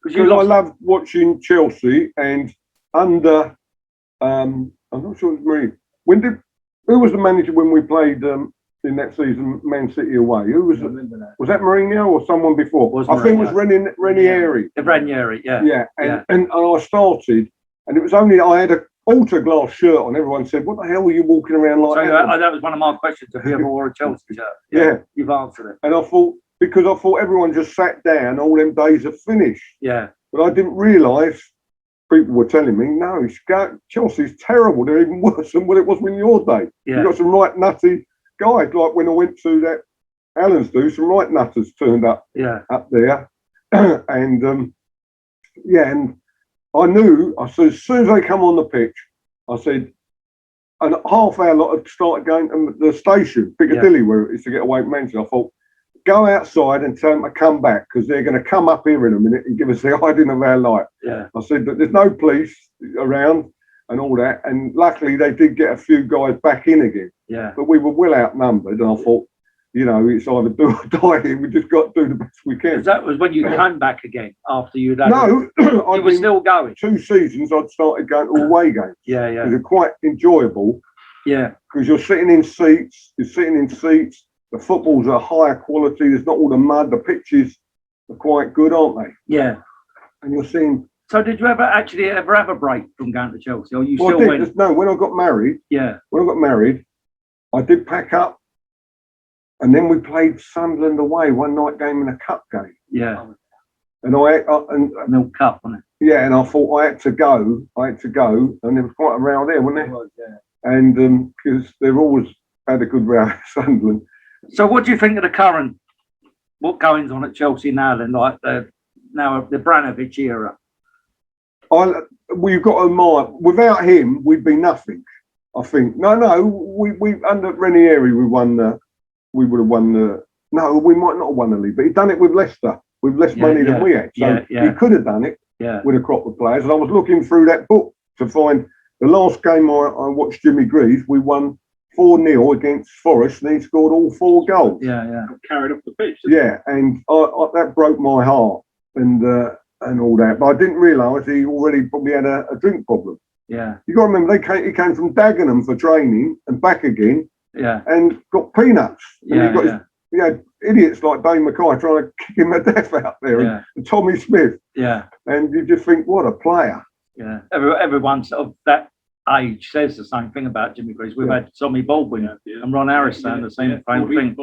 Because I love watching Chelsea and under. I'm not sure it was Mourinho. Who was the manager when we played in that season, Man City away? Who was it? Was that Mourinho or someone before? I think it was Ranieri. Ranieri, yeah. Yeah, and I started, and it was only I had a altar glass shirt on. Everyone said, "What the hell were you walking around like that?" That was one of my questions. If you ever wore a Chelsea shirt? Yeah, you've answered it. And I thought everyone just sat down, all them days are finished. Yeah, but I didn't realise. People were telling me, no, Chelsea's terrible. They're even worse than what it was in your day. Yeah. You got some right nutty guys, like when I went to that Allen's do, some right nutters turned up up there. And and I knew, I said, as soon as they come on the pitch, I said, and half our lot had started going to the station, Piccadilly, where it is to get away from Manchester. I thought, go outside and tell them to come back because they're going to come up here in a minute and give us the hiding of our life. Yeah. I said that there's no police around and all that. And luckily they did get a few guys back in again. Yeah. But we were well outnumbered. And I thought, it's either do or die here. We just got to do the best we can. That was when you came back again after you'd had No, I was still going. 2 seasons I'd started going to away games. Yeah, yeah. They're quite enjoyable. Yeah. Because you're sitting in seats. The footballs are higher quality. There's not all the mud. The pitches are quite good, aren't they? Yeah. And you're seeing. So did you ever have a break from going to Chelsea? Or you still went? No, when I got married. Yeah. When I got married, I did pack up, and then we played Sunderland away one night game in a cup game. Yeah. And Milk Cup, wasn't it? Yeah, and I thought I had to go, and there was quite a row there, wasn't there? Yeah. And because they've always had a good row at Sunderland. So what do you think of what goings on at Chelsea now then, like the Branovich era? We've got to admire, without him, we'd be nothing, I think. No, we under Ranieri, we would have won we might not have won the league, but he'd done it with Leicester, with less money than we had. So he could have done it with a crop of players. And I was looking through that book to find the last game I watched Jimmy Greaves, we won 4-0 against Forest, and he scored all 4 goals. Yeah. Carried off the pitch. Yeah, and that broke my heart and all that. But I didn't realise he already probably had a drink problem. Yeah. You got to remember, he came from Dagenham for training and back again, and got peanuts. And Yeah, you got idiots like Dave Mackay trying to kick him to death out there, and Tommy Smith. Yeah. And you just think, what a player. Yeah. Everyone sort of that age says the same thing about Jimmy Greaves. We've had Tommy Baldwin and Ron Harris saying the same thing.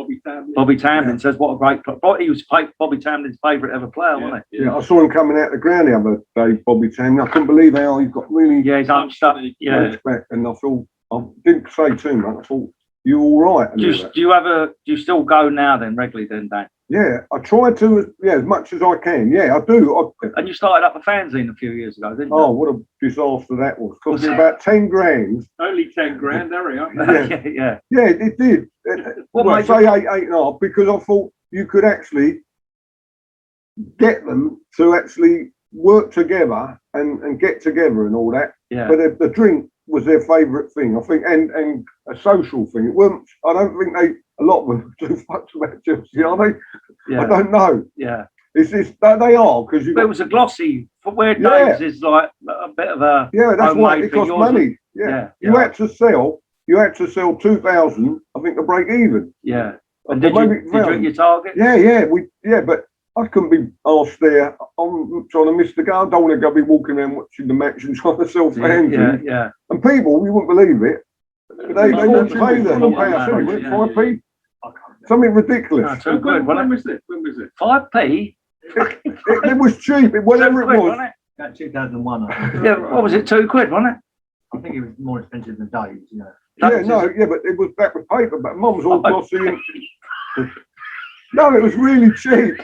Bobby Tamlin says, what a great player. He was Bobby Tamlin's favourite ever player, wasn't he? Yeah, I saw him coming out the ground the other day, Bobby Tamlin. I couldn't believe how he got really he's hunched up. Respect, and I thought, I didn't say too much. I thought, you all right? Do you still go now then regularly then, Dan? Yeah, I try to, as much as I can. Yeah, I do. And you started up a fanzine a few years ago, didn't you? Oh, what a disaster that was. Cost me about 10 grand. Only 10 grand, there we are. Yeah, it did. Well, say 8.5, because I thought you could actually get them to actually work together and get together and all that. Yeah. But the drink was their favourite thing, I think, and a social thing. It weren't. I don't think a lot of them do fucks about Chelsea, are they? Yeah. I don't know. Yeah. It's they are, because it was a glossy for where Dave's is like a bit of a that's why it cost money. You had to sell 2,000, I think, to break even. Yeah. And did you hit your target? Yeah, but I couldn't be asked there. I'm trying to miss the goal. I don't want to go be walking around watching the match and trying to sell fans. Yeah. And people, you wouldn't believe it, they wouldn't pay them. £5p. Something ridiculous. When was it? 5p? It was cheap. Whatever it was. About 2001. Yeah, what was it? £2, wasn't it? I think it was more expensive than Dave's, But it was back with paper. But Mum's all glossy. No, it was really cheap.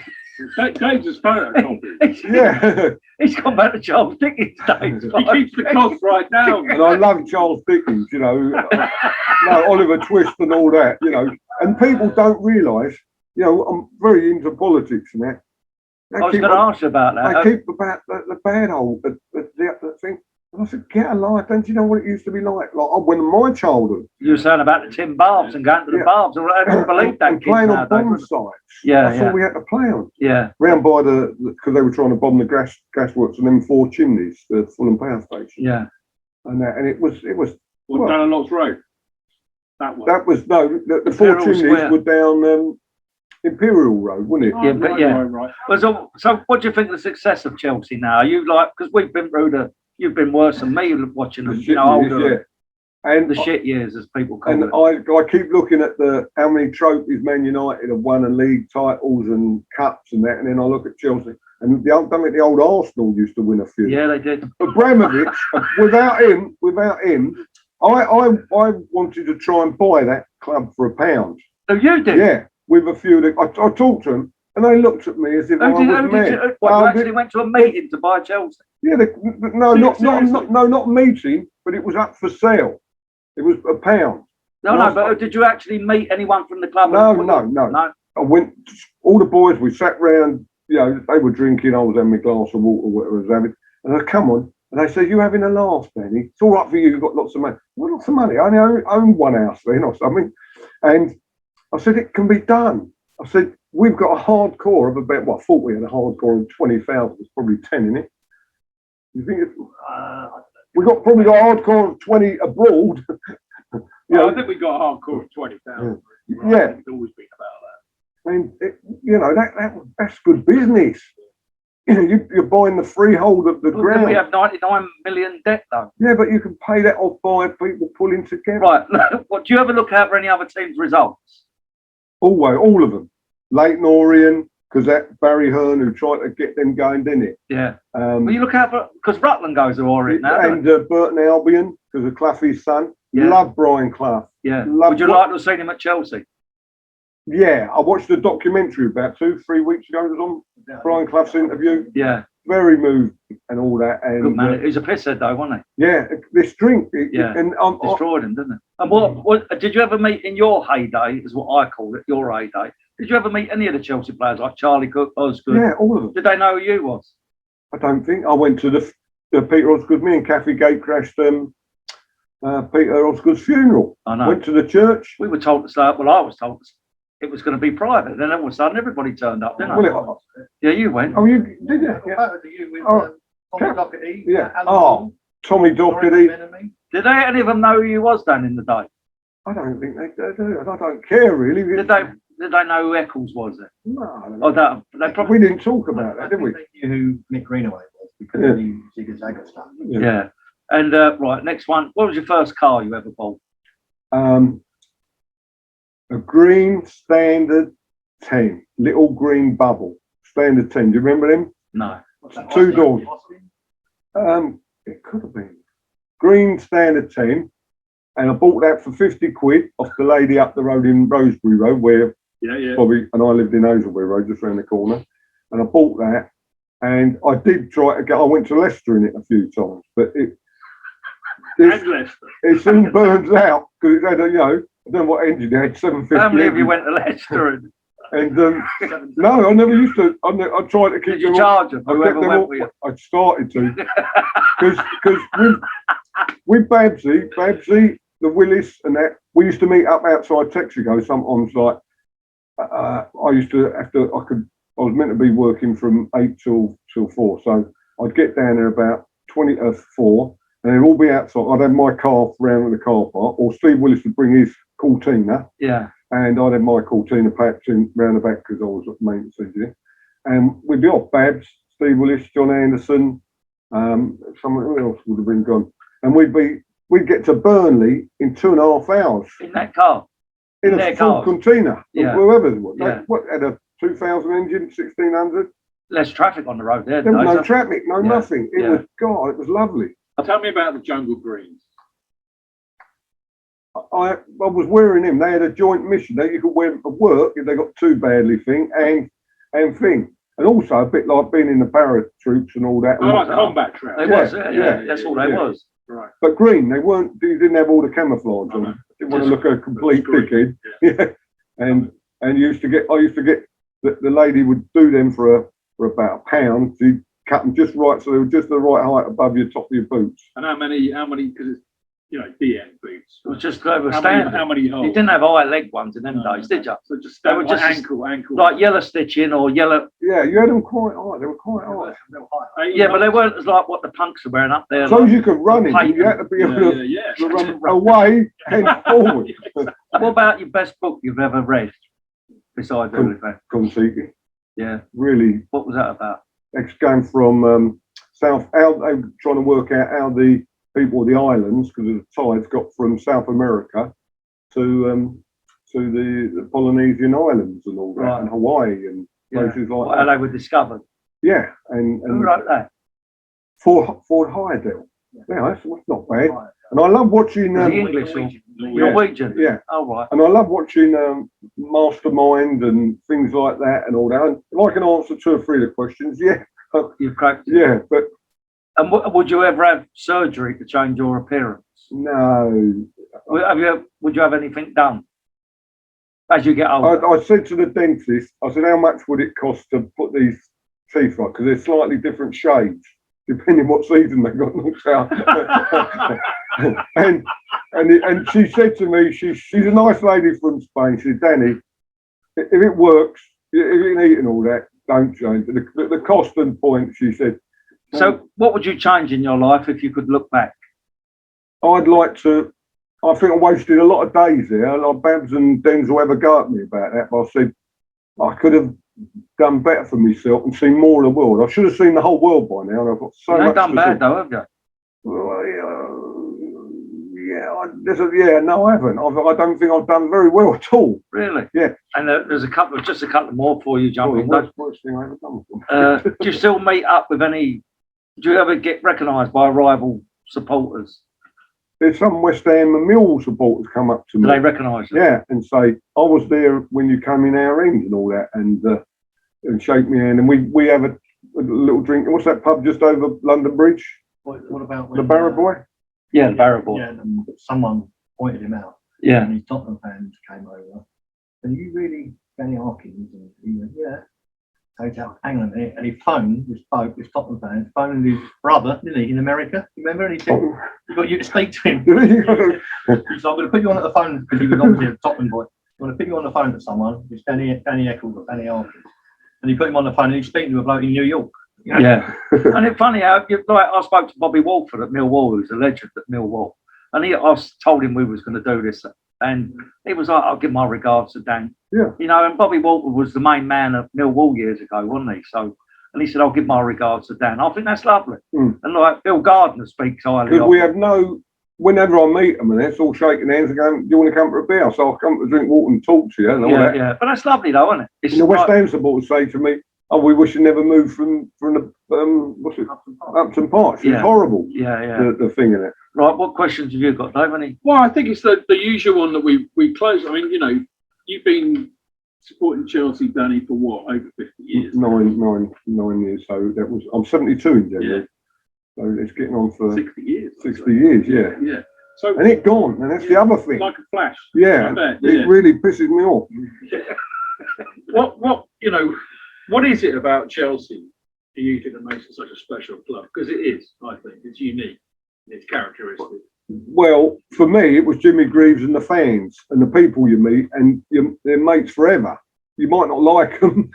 Dave's is photocopy. He's gone back to Charles Dickens days. He keeps the cost right down. And I love Charles Dickens, Oliver Twist and all that, And people don't realise, I'm very into politics and that. I was going to ask you about that. They keep about the bad old the thing. And I said, get a life, don't you know what it used to be like? When my childhood. You were saying about the tin barbs and going to the barbs. I don't believe that. And playing on bomb sites. That's all we had to play on. Yeah. Round by because they were trying to bomb the gasworks and then 4 chimneys, the Fulham Power Station. Yeah. And it was. Well, down Lots Road. That was the 4 chimneys were down Imperial Road, wasn't it? Right. So what do you think of the success of Chelsea now? Are you because we've been through you've been worse than me watching them, older. And the shit years, as people call it. And I keep looking at how many trophies Man United have won and league titles and cups and that, and then I look at Chelsea. And the old Arsenal used to win a few. Yeah, they did. Abramovich, without him, I wanted to try and buy that club for £1. Oh, you did? Yeah, with a few. I talked to them, and they looked at me as if I was mad. You actually went to a meeting to buy Chelsea? Yeah, not meeting, but it was up for sale. It was £1. No, but did you actually meet anyone from the club? No. I went, all the boys, we sat round, they were drinking, I was having a glass of water, whatever I was having, and I come on, and they said, you having a laugh, Danny? It's all right for you, you've got lots of money. Well, lots of money, I only own one house then or something. And I said, it can be done. I said, we've got a hardcore of about, I thought we had a hardcore of 20,000, there's probably 10 in it. You think we probably got a hardcore of 20 abroad. I think we got a hardcore of 20,000. Yeah. It's always been about that. And that's good business. You're buying the freehold of the ground. We have 99 million debt though. Yeah, but you can pay that off by people pulling together. Right. What do you ever look out for any other teams' results? Always, all of them. Leighton Orient, because that Barry Hearn who tried to get them going, didn't it? Yeah. Well, you look out for because Rutland goes to Orient now. And Burton Albion, because of Clough's son. Yeah. Love Brian Clough. Yeah. Would you like to have seen him at Chelsea? Yeah, I watched a documentary about 2-3 weeks ago. It was on Brian Clough's interview. Yeah. Very moved and all that. And good man. He was a pisshead though, wasn't he? Yeah, this drink. And destroyed him, didn't it? And what did you ever meet in your heyday, is what I call it, your heyday? Did you ever meet any of the Chelsea players like Charlie Cook, Osgood? Yeah, all of them. Did they know who you was? I don't think. I went to the Peter Osgood, me and Kathy Gatecrashed Peter Osgood's funeral. I know. Went to the church. We were told to start, I was told it was going to be private. Then all of a sudden everybody turned up, didn't they? Yeah, you went. Oh, you did you? Yeah. Tommy Doherty. Yeah. Tommy Doherty. Did any of them know who you was then in the day? I don't think they do. I don't care really. Did they know who Eccles was then? No. Oh, they probably We didn't talk about that, did we? They knew who Mick Greenaway was because of the Zigga Zagga stuff. Yeah. And right, next one. What was your first car you ever bought? A green standard 10, little green bubble, standard 10. Do you remember them? No. Two doors. It could have been green standard 10, and I bought that for 50 quid off the lady up the road in Rosebery Road, where Bobby and I lived in Hazelbury Road, just around the corner. And I bought that, and I did try to get. I went to Leicester in it a few times, but it soon burns out because it had a, I don't know what engine it had, 750. How many of you went to Leicester? And no, I never used to. I tried to keep. Did you charge them? I started to, because with Babsy, the Willis, and that we used to meet up outside Texaco sometimes. Like I used to have to. I was meant to be working from 8 till 4, so I'd get down there about 4, and they'd all be outside. I'd have my car round the car park, or Steve Willis would bring his Cortina. Yeah. And I'd have my Cortina packed in round the back because I was a maintenance engineer. And we'd be off Babs, Steve Willis, John Anderson, someone else would have been gone. And we'd get to Burnley in 2.5 hours. In that car? In a full Cortina. Yeah. Whoever it was. Yeah. What, had a 2000 engine, 1600? Less traffic on the road there. There was no traffic, nothing. It was lovely. Tell me about the Jungle Greens. I was wearing them. They had a joint mission. You could wear them at work if they got too badly and thing. And also a bit like being in the paratroops and all that. Oh, like combat trousers. They was, that's all they was. Right. But green, they weren't. They didn't have all the camouflage on them. Didn't want to look a complete dickhead. Yeah. And I used to get the lady would do them for about £1. She'd cut them just right so they were just the right height above your top of your boots. And how many? Because it's DN boots. It was just over standard. How many holes? You didn't have high leg ones in them days, did you? So just they were just ankle. Like yellow stitching or yellow. Yeah, you had them quite high. They were quite high. Yeah, but they weren't as like what the punks are wearing up there. So you could run it. You had to be able to run away and forward. What about your best book you've ever read besides everything? Kon-Tiki. Yeah. Really. What was that about? It's going from South. How they were trying to work out how the people of the islands, because of the tides, got from South America to the Polynesian islands and all that, and Hawaii and places like that. How they were discovered. Yeah, and who wrote that? Ford Heyerdahl. Yeah, that's not bad. And I love watching. The English or Norwegian. Yeah. Oh right. And I love watching Mastermind and things like that and all that. And if I can answer 2 or 3 of the questions, you've cracked it. Yeah, but. And would you ever have surgery to change your appearance? No. Would you have anything done as you get older? I said to the dentist, I said, how much would it cost to put these teeth right? Because they're slightly different shades, depending what season they got knocked out. and she said to me, she's a nice lady from Spain. She said, Danny, if it works, if you can eat and all that, don't change. The cost and point, she said. So what would you change in your life if you could look back? I'd like to, I think I wasted a lot of days there. Like Babs and Denzel ever go at me about that, but I said I could have done better for myself and seen more of the world. I should have seen the whole world by now. And I've got so much. You've done bad though, have you? Well, no, I haven't. I don't think I've done very well at all. Really? Yeah. And there's a couple more for you, jumping. Worst thing I ever done. Do you still meet up with any? Do you ever get recognised by rival supporters? There's some West Ham and Mill supporters come up to me. Do they recognise you? Yeah, and say, I was there when you came in our end and all that, and shake me hand. And we have a little drink. What's that pub just over London Bridge? What about the Barrow Boy? Yeah, the Barrow Boy. Yeah, someone pointed him out. Yeah. And his Tottenham fans came over. And you really, Danny Harkins? And he went, yeah. So he said, hang on a minute. And he phoned this Tottenham fan, phoned his brother, didn't he, in America? Remember? And he said, we got you to speak to him. He said, I'm going to put you on the phone, because he was obviously a Tottenham boy. I'm going to put you on the phone to someone. It's Danny Eccles or Danny Harkins. And he put him on the phone and he's speaking to a bloke in New York. You know? Yeah. And it's funny how, I spoke to Bobby Walford at Millwall, who's a legend at Millwall. And I told him we was going to do this And he was like, I'll give my regards to Dan. Yeah. You know, and Bobby Walker was the main man at Millwall years ago, wasn't he? So, and he said, I'll give my regards to Dan. I think that's lovely. And like Bill Gardner speaks highly. Because we have whenever I meet them and it's all shaking hands and going, do you want to come for a beer? So I'll come to drink water and talk to you and all that. Yeah, but that's lovely though, isn't it? It's and the West Ham supporters say to me, oh, we wish you never moved from the, Upton Park. It's horrible. Yeah. The thing in it. Right, what questions have you got, Dave? Well, I think it's the usual one that we close. I mean, you know, you've been supporting Chelsea, Danny, for what, over 50 years? 9 years. So that was, I'm 72 in January. Yeah. So it's getting on for 60 years. 60 years, yeah. Yeah. So, and it's gone, and that's the other thing. Like a flash. Yeah. It really pisses me off. What you know, what is it about Chelsea do you think that makes it such a special club? Because it is, I think. It's unique. It's characteristic. Well, for me, it was Jimmy Greaves and the fans and the people you meet, and they're mates forever. You might not like them.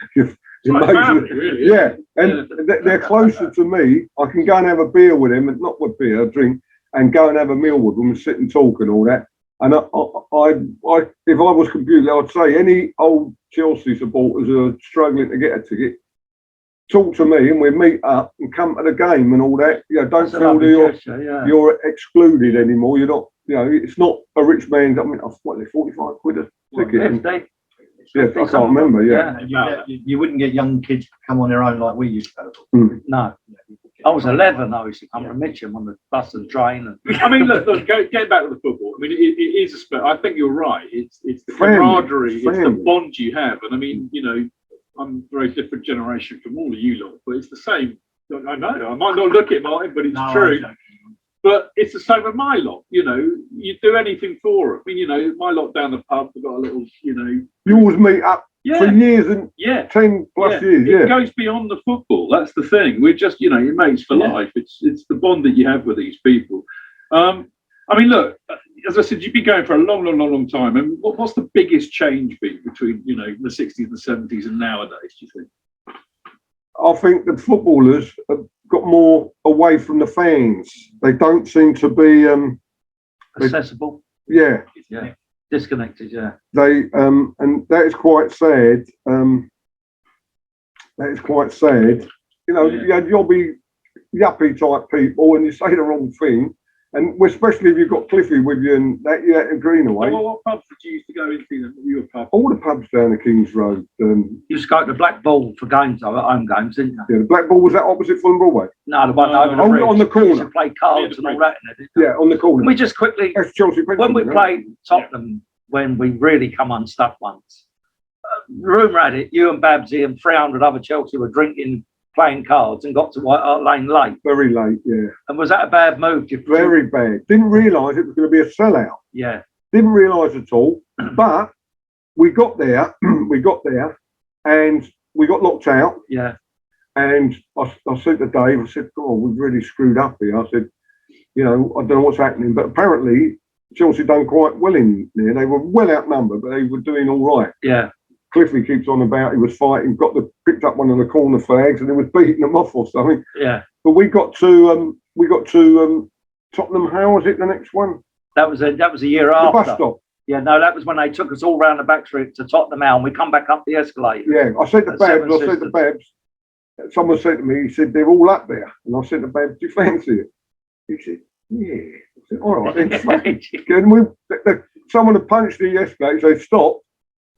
Family, really, yeah, and they're closer to me. I can go and have a beer with them, and not with beer, drink, and go and have a meal with them and sit and talk and all that. And I if I was computer, I'd say any old Chelsea supporters who are struggling to get a ticket, talk to me and we meet up and come to the game and all that. You know, don't feel that you're excluded anymore. You're not. You know, it's not a rich man's. I mean, what, they're 45 quid a ticket. Yeah, I can't remember. You wouldn't get young kids to come on their own like we used to. No, I was 11. I used to come to Mitcham on the bus and train. And I mean, look, getting back to the football. I mean, it is a sport. I think you're right. It's the camaraderie, it's the bond you have, and I mean, you know, I'm a very different generation from all of you lot, but it's the same. I know I might not look it, Martin, but it's true. But it's the same with my lot, you know, you do anything for it. I mean, you know, my lot down the pub, we've got a little, you know. You always meet up for years and 10 plus years. It goes beyond the football. That's the thing. We're just, you know, your mates for life. It's the bond that you have with these people. I mean, look, as I said, you've been going for a long time. And what's the biggest change been between, you know, the 60s and the 70s and nowadays, do you think? I think the footballers have got more away from the fans. They don't seem to be accessible. Yeah. Disconnected. Yeah. They and that is quite sad. That is quite sad. You know, you'll be yuppie type people, and you say the wrong thing. And especially if you've got Cliffy with you and that, and Greenaway. Well, what pubs did you used to go into? Your pub? All the pubs down the King's Road. You used to go to the Black Ball for games, though, at home games, didn't you? Yeah, the Black Ball was that opposite Fulham Broadway. No, the one over the bridge. On the corner. We used to play cards and all that. Yeah, on the corner. We just quickly, that's Chelsea. When we played Tottenham, when we really come unstuck once, rumour had it, you and Babsy and 300 other Chelsea were drinking, playing cards, and got to White Hart Lane late. Very late, yeah. And was that a bad move? Very bad. Didn't realise it was going to be a sellout. Yeah. Didn't realise at all. But we got there. And we got locked out. Yeah. And I said to Dave, I said, "Oh, we've really screwed up here." I said, "You know, I don't know what's happening, but apparently Chelsea done quite well in there. They were well outnumbered, but they were doing all right." Yeah. Cliffy keeps on about he was fighting, picked up one of the corner flags, and he was beating them off or something. Yeah. But we got to Tottenham. How was it? The next one? That was a year after. The bus stop. Yeah, no, that was when they took us all round the back street to Tottenham House, and we come back up the escalator. Yeah, I said to Babs. Someone said to me, he said they're all up there, and I said to Babs, "Do you fancy it?" He said, "Yeah." I said, "All right." And someone had punched the escalator. They stopped.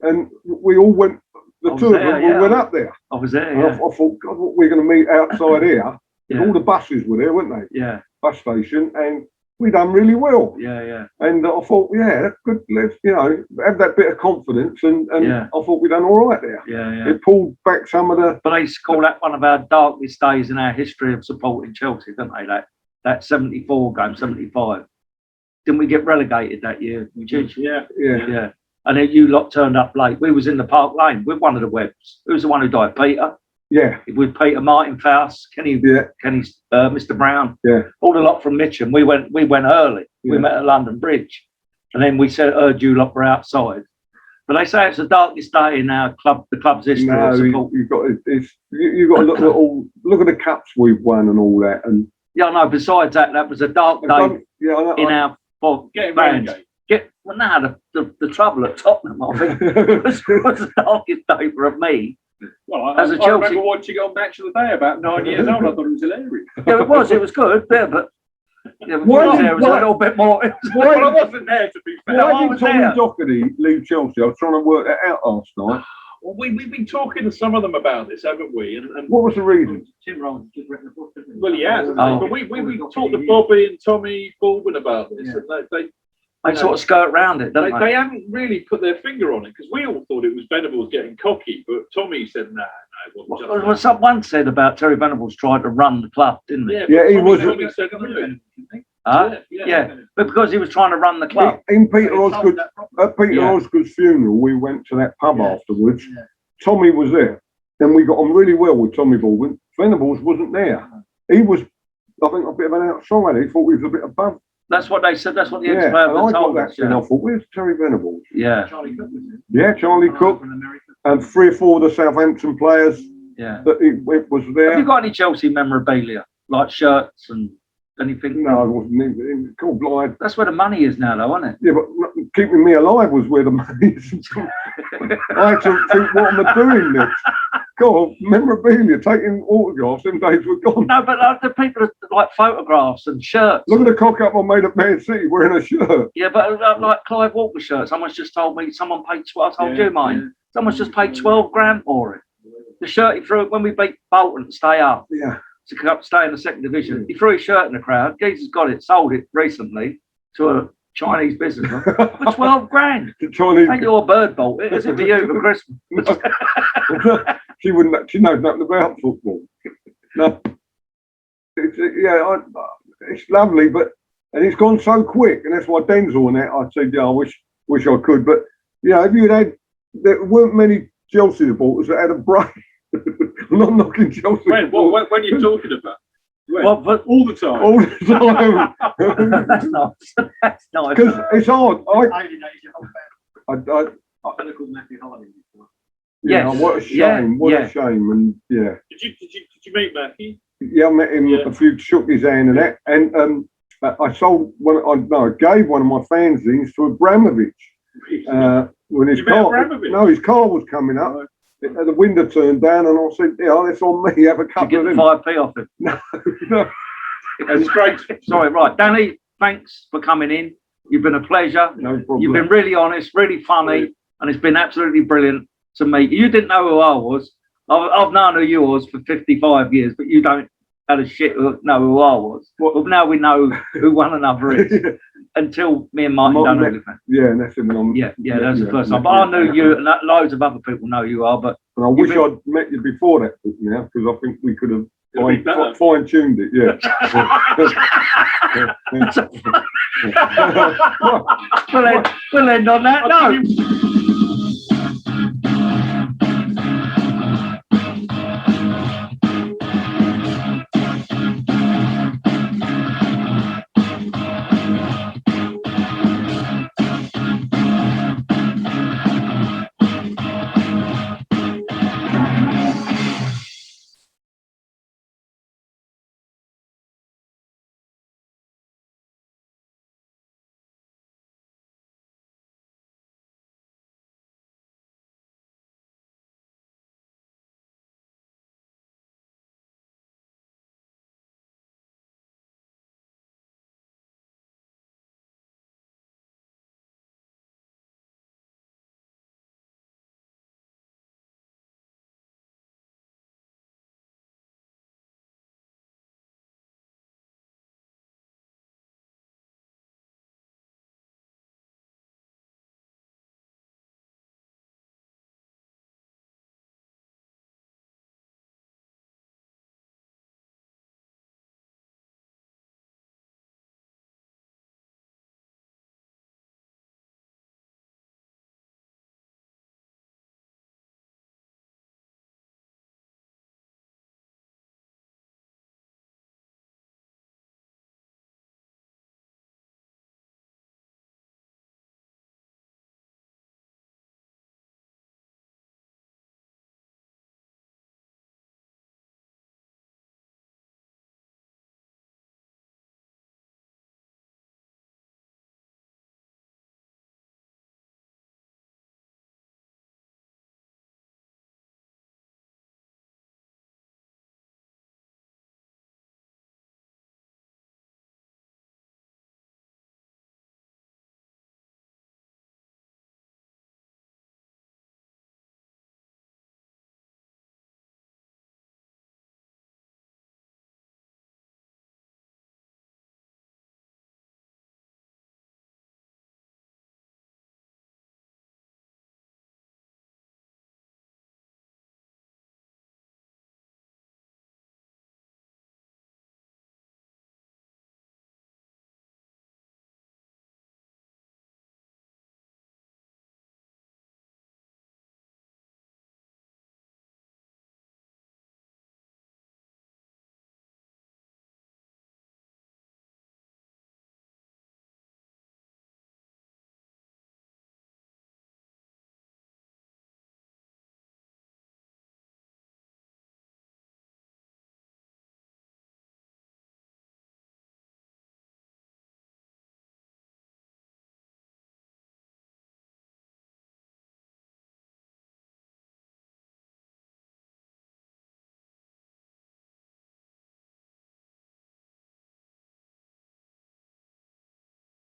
And we all went, we went up there. I was there, and I thought, God, what we're going to meet outside here. Yeah. All the buses were there, weren't they? Yeah. Bus station. And we done really well. Yeah. And I thought, that's good. Let's, have that bit of confidence. And I thought we done all right there. Yeah. It pulled back some of the... But they used to call that one of our darkest days in our history of supporting Chelsea, didn't they? That 74 game, 75. Didn't we get relegated that year? Yeah. And then you lot turned up late. We was in the Park Lane with one of the Webbs. Who was the one who died? Peter. Yeah. With Peter, Martin Faust, Kenny, Mr. Brown. Yeah. All the lot from Mitcham. We went early. Yeah. We met at London Bridge, and then we heard you lot were outside. But they say it's the darkest day in our club, the club's history. No, you've got to look at the cups we've won and all that. And no. Besides that was a dark day in our fans. Well, now the trouble at Tottenham, I think, was the darkest day for me. Well, as a I Chelsea, remember watching it on Match of the Day about 9 years old. I thought it was hilarious. Yeah, it was good, yeah, but yeah, it was a little bit more. Well, I wasn't there to be fair. Why did Tommy Doherty leave Chelsea? I was trying to work that out last night. Well, we've been talking to some of them about this, haven't we? And what was the reason? Tim Rollins just written a book, didn't he? Well, he has. But we talked to Bobby and Tommy Baldwin about this, and they sort of skirt around it, don't they? They haven't really put their finger on it, because we all thought it was Venables getting cocky, but Tommy said, no, it wasn't. Well, someone said about Terry Venables tried to run the club, didn't he? Yeah, he was. Tommy said no. Yeah, but because he was trying to run the club. In Peter Osgood's, at Peter Osgood's funeral, we went to that pub afterwards. Yeah. Tommy was there. Then we got on really well with Tommy Baldwin. Venables wasn't there. He was, I think, a bit of an outsider. He thought he was a bit above. That's what they said. That's what the ex-player told us. I thought, where's Terry Venables? Yeah. Charlie Cook was in. Yeah, Charlie Cook. And 3 or 4 of the Southampton players. Yeah. That it was there. Have you got any Chelsea memorabilia? Like shirts and anything? No, I wasn't even called blind. That's where the money is now, though, isn't it? Yeah, but keeping me alive was where the money is. I had to think, what am I doing next? God, memorabilia, taking autographs, them days were gone. No, but the people like photographs and shirts. Look at the cock up I made at Man City wearing a shirt. Yeah, but like Clive Walker shirt, someone's just told me, someone paid 12, I told you mine. Yeah. Someone's just paid 12 grand for it. The shirt he threw when we beat Bolton to stay up. Yeah. To stay in the 2nd division. He threw his shirt in the crowd. Geezer's got it, sold it recently to a Chinese businessman for 12 grand. The Chinese. Ain't your bird bought it, is it for you for Christmas? She knows nothing about football. No. It's lovely, and it's gone so quick, and that's why Denzel and that, I said, I wish I could, but if you there weren't many Chelsea supporters that had a break. I'm not knocking Chelsea. When you're talking about? Well, but all the time. All the time. That's nice. That's nice. Because it's hard. Yes. What a shame. What a shame. And Did you meet Matthew? Yeah, I met him a few, shook his hand and that. And I sold I gave one of my fanzines to Abramovich. When his car was coming up. The window turned down, and I said, that's on me. Have a couple of them. 5p off it. No. It's great. Sorry, right. Danny, thanks for coming in. You've been a pleasure. No problem. You've been really honest, really funny, and it's been absolutely brilliant to meet you. You didn't know who I was. I've known who you was for 55 years, but you don't have a shit know who I was. Well, now we know who one another is. Until me and Martin done everything. Yeah, and that's him. That's the first time. But I knew you, and loads of other people know who you are. But I wish I'd met you before that book now, because I think we could have fine-tuned it. Yeah. We'll end on that. No.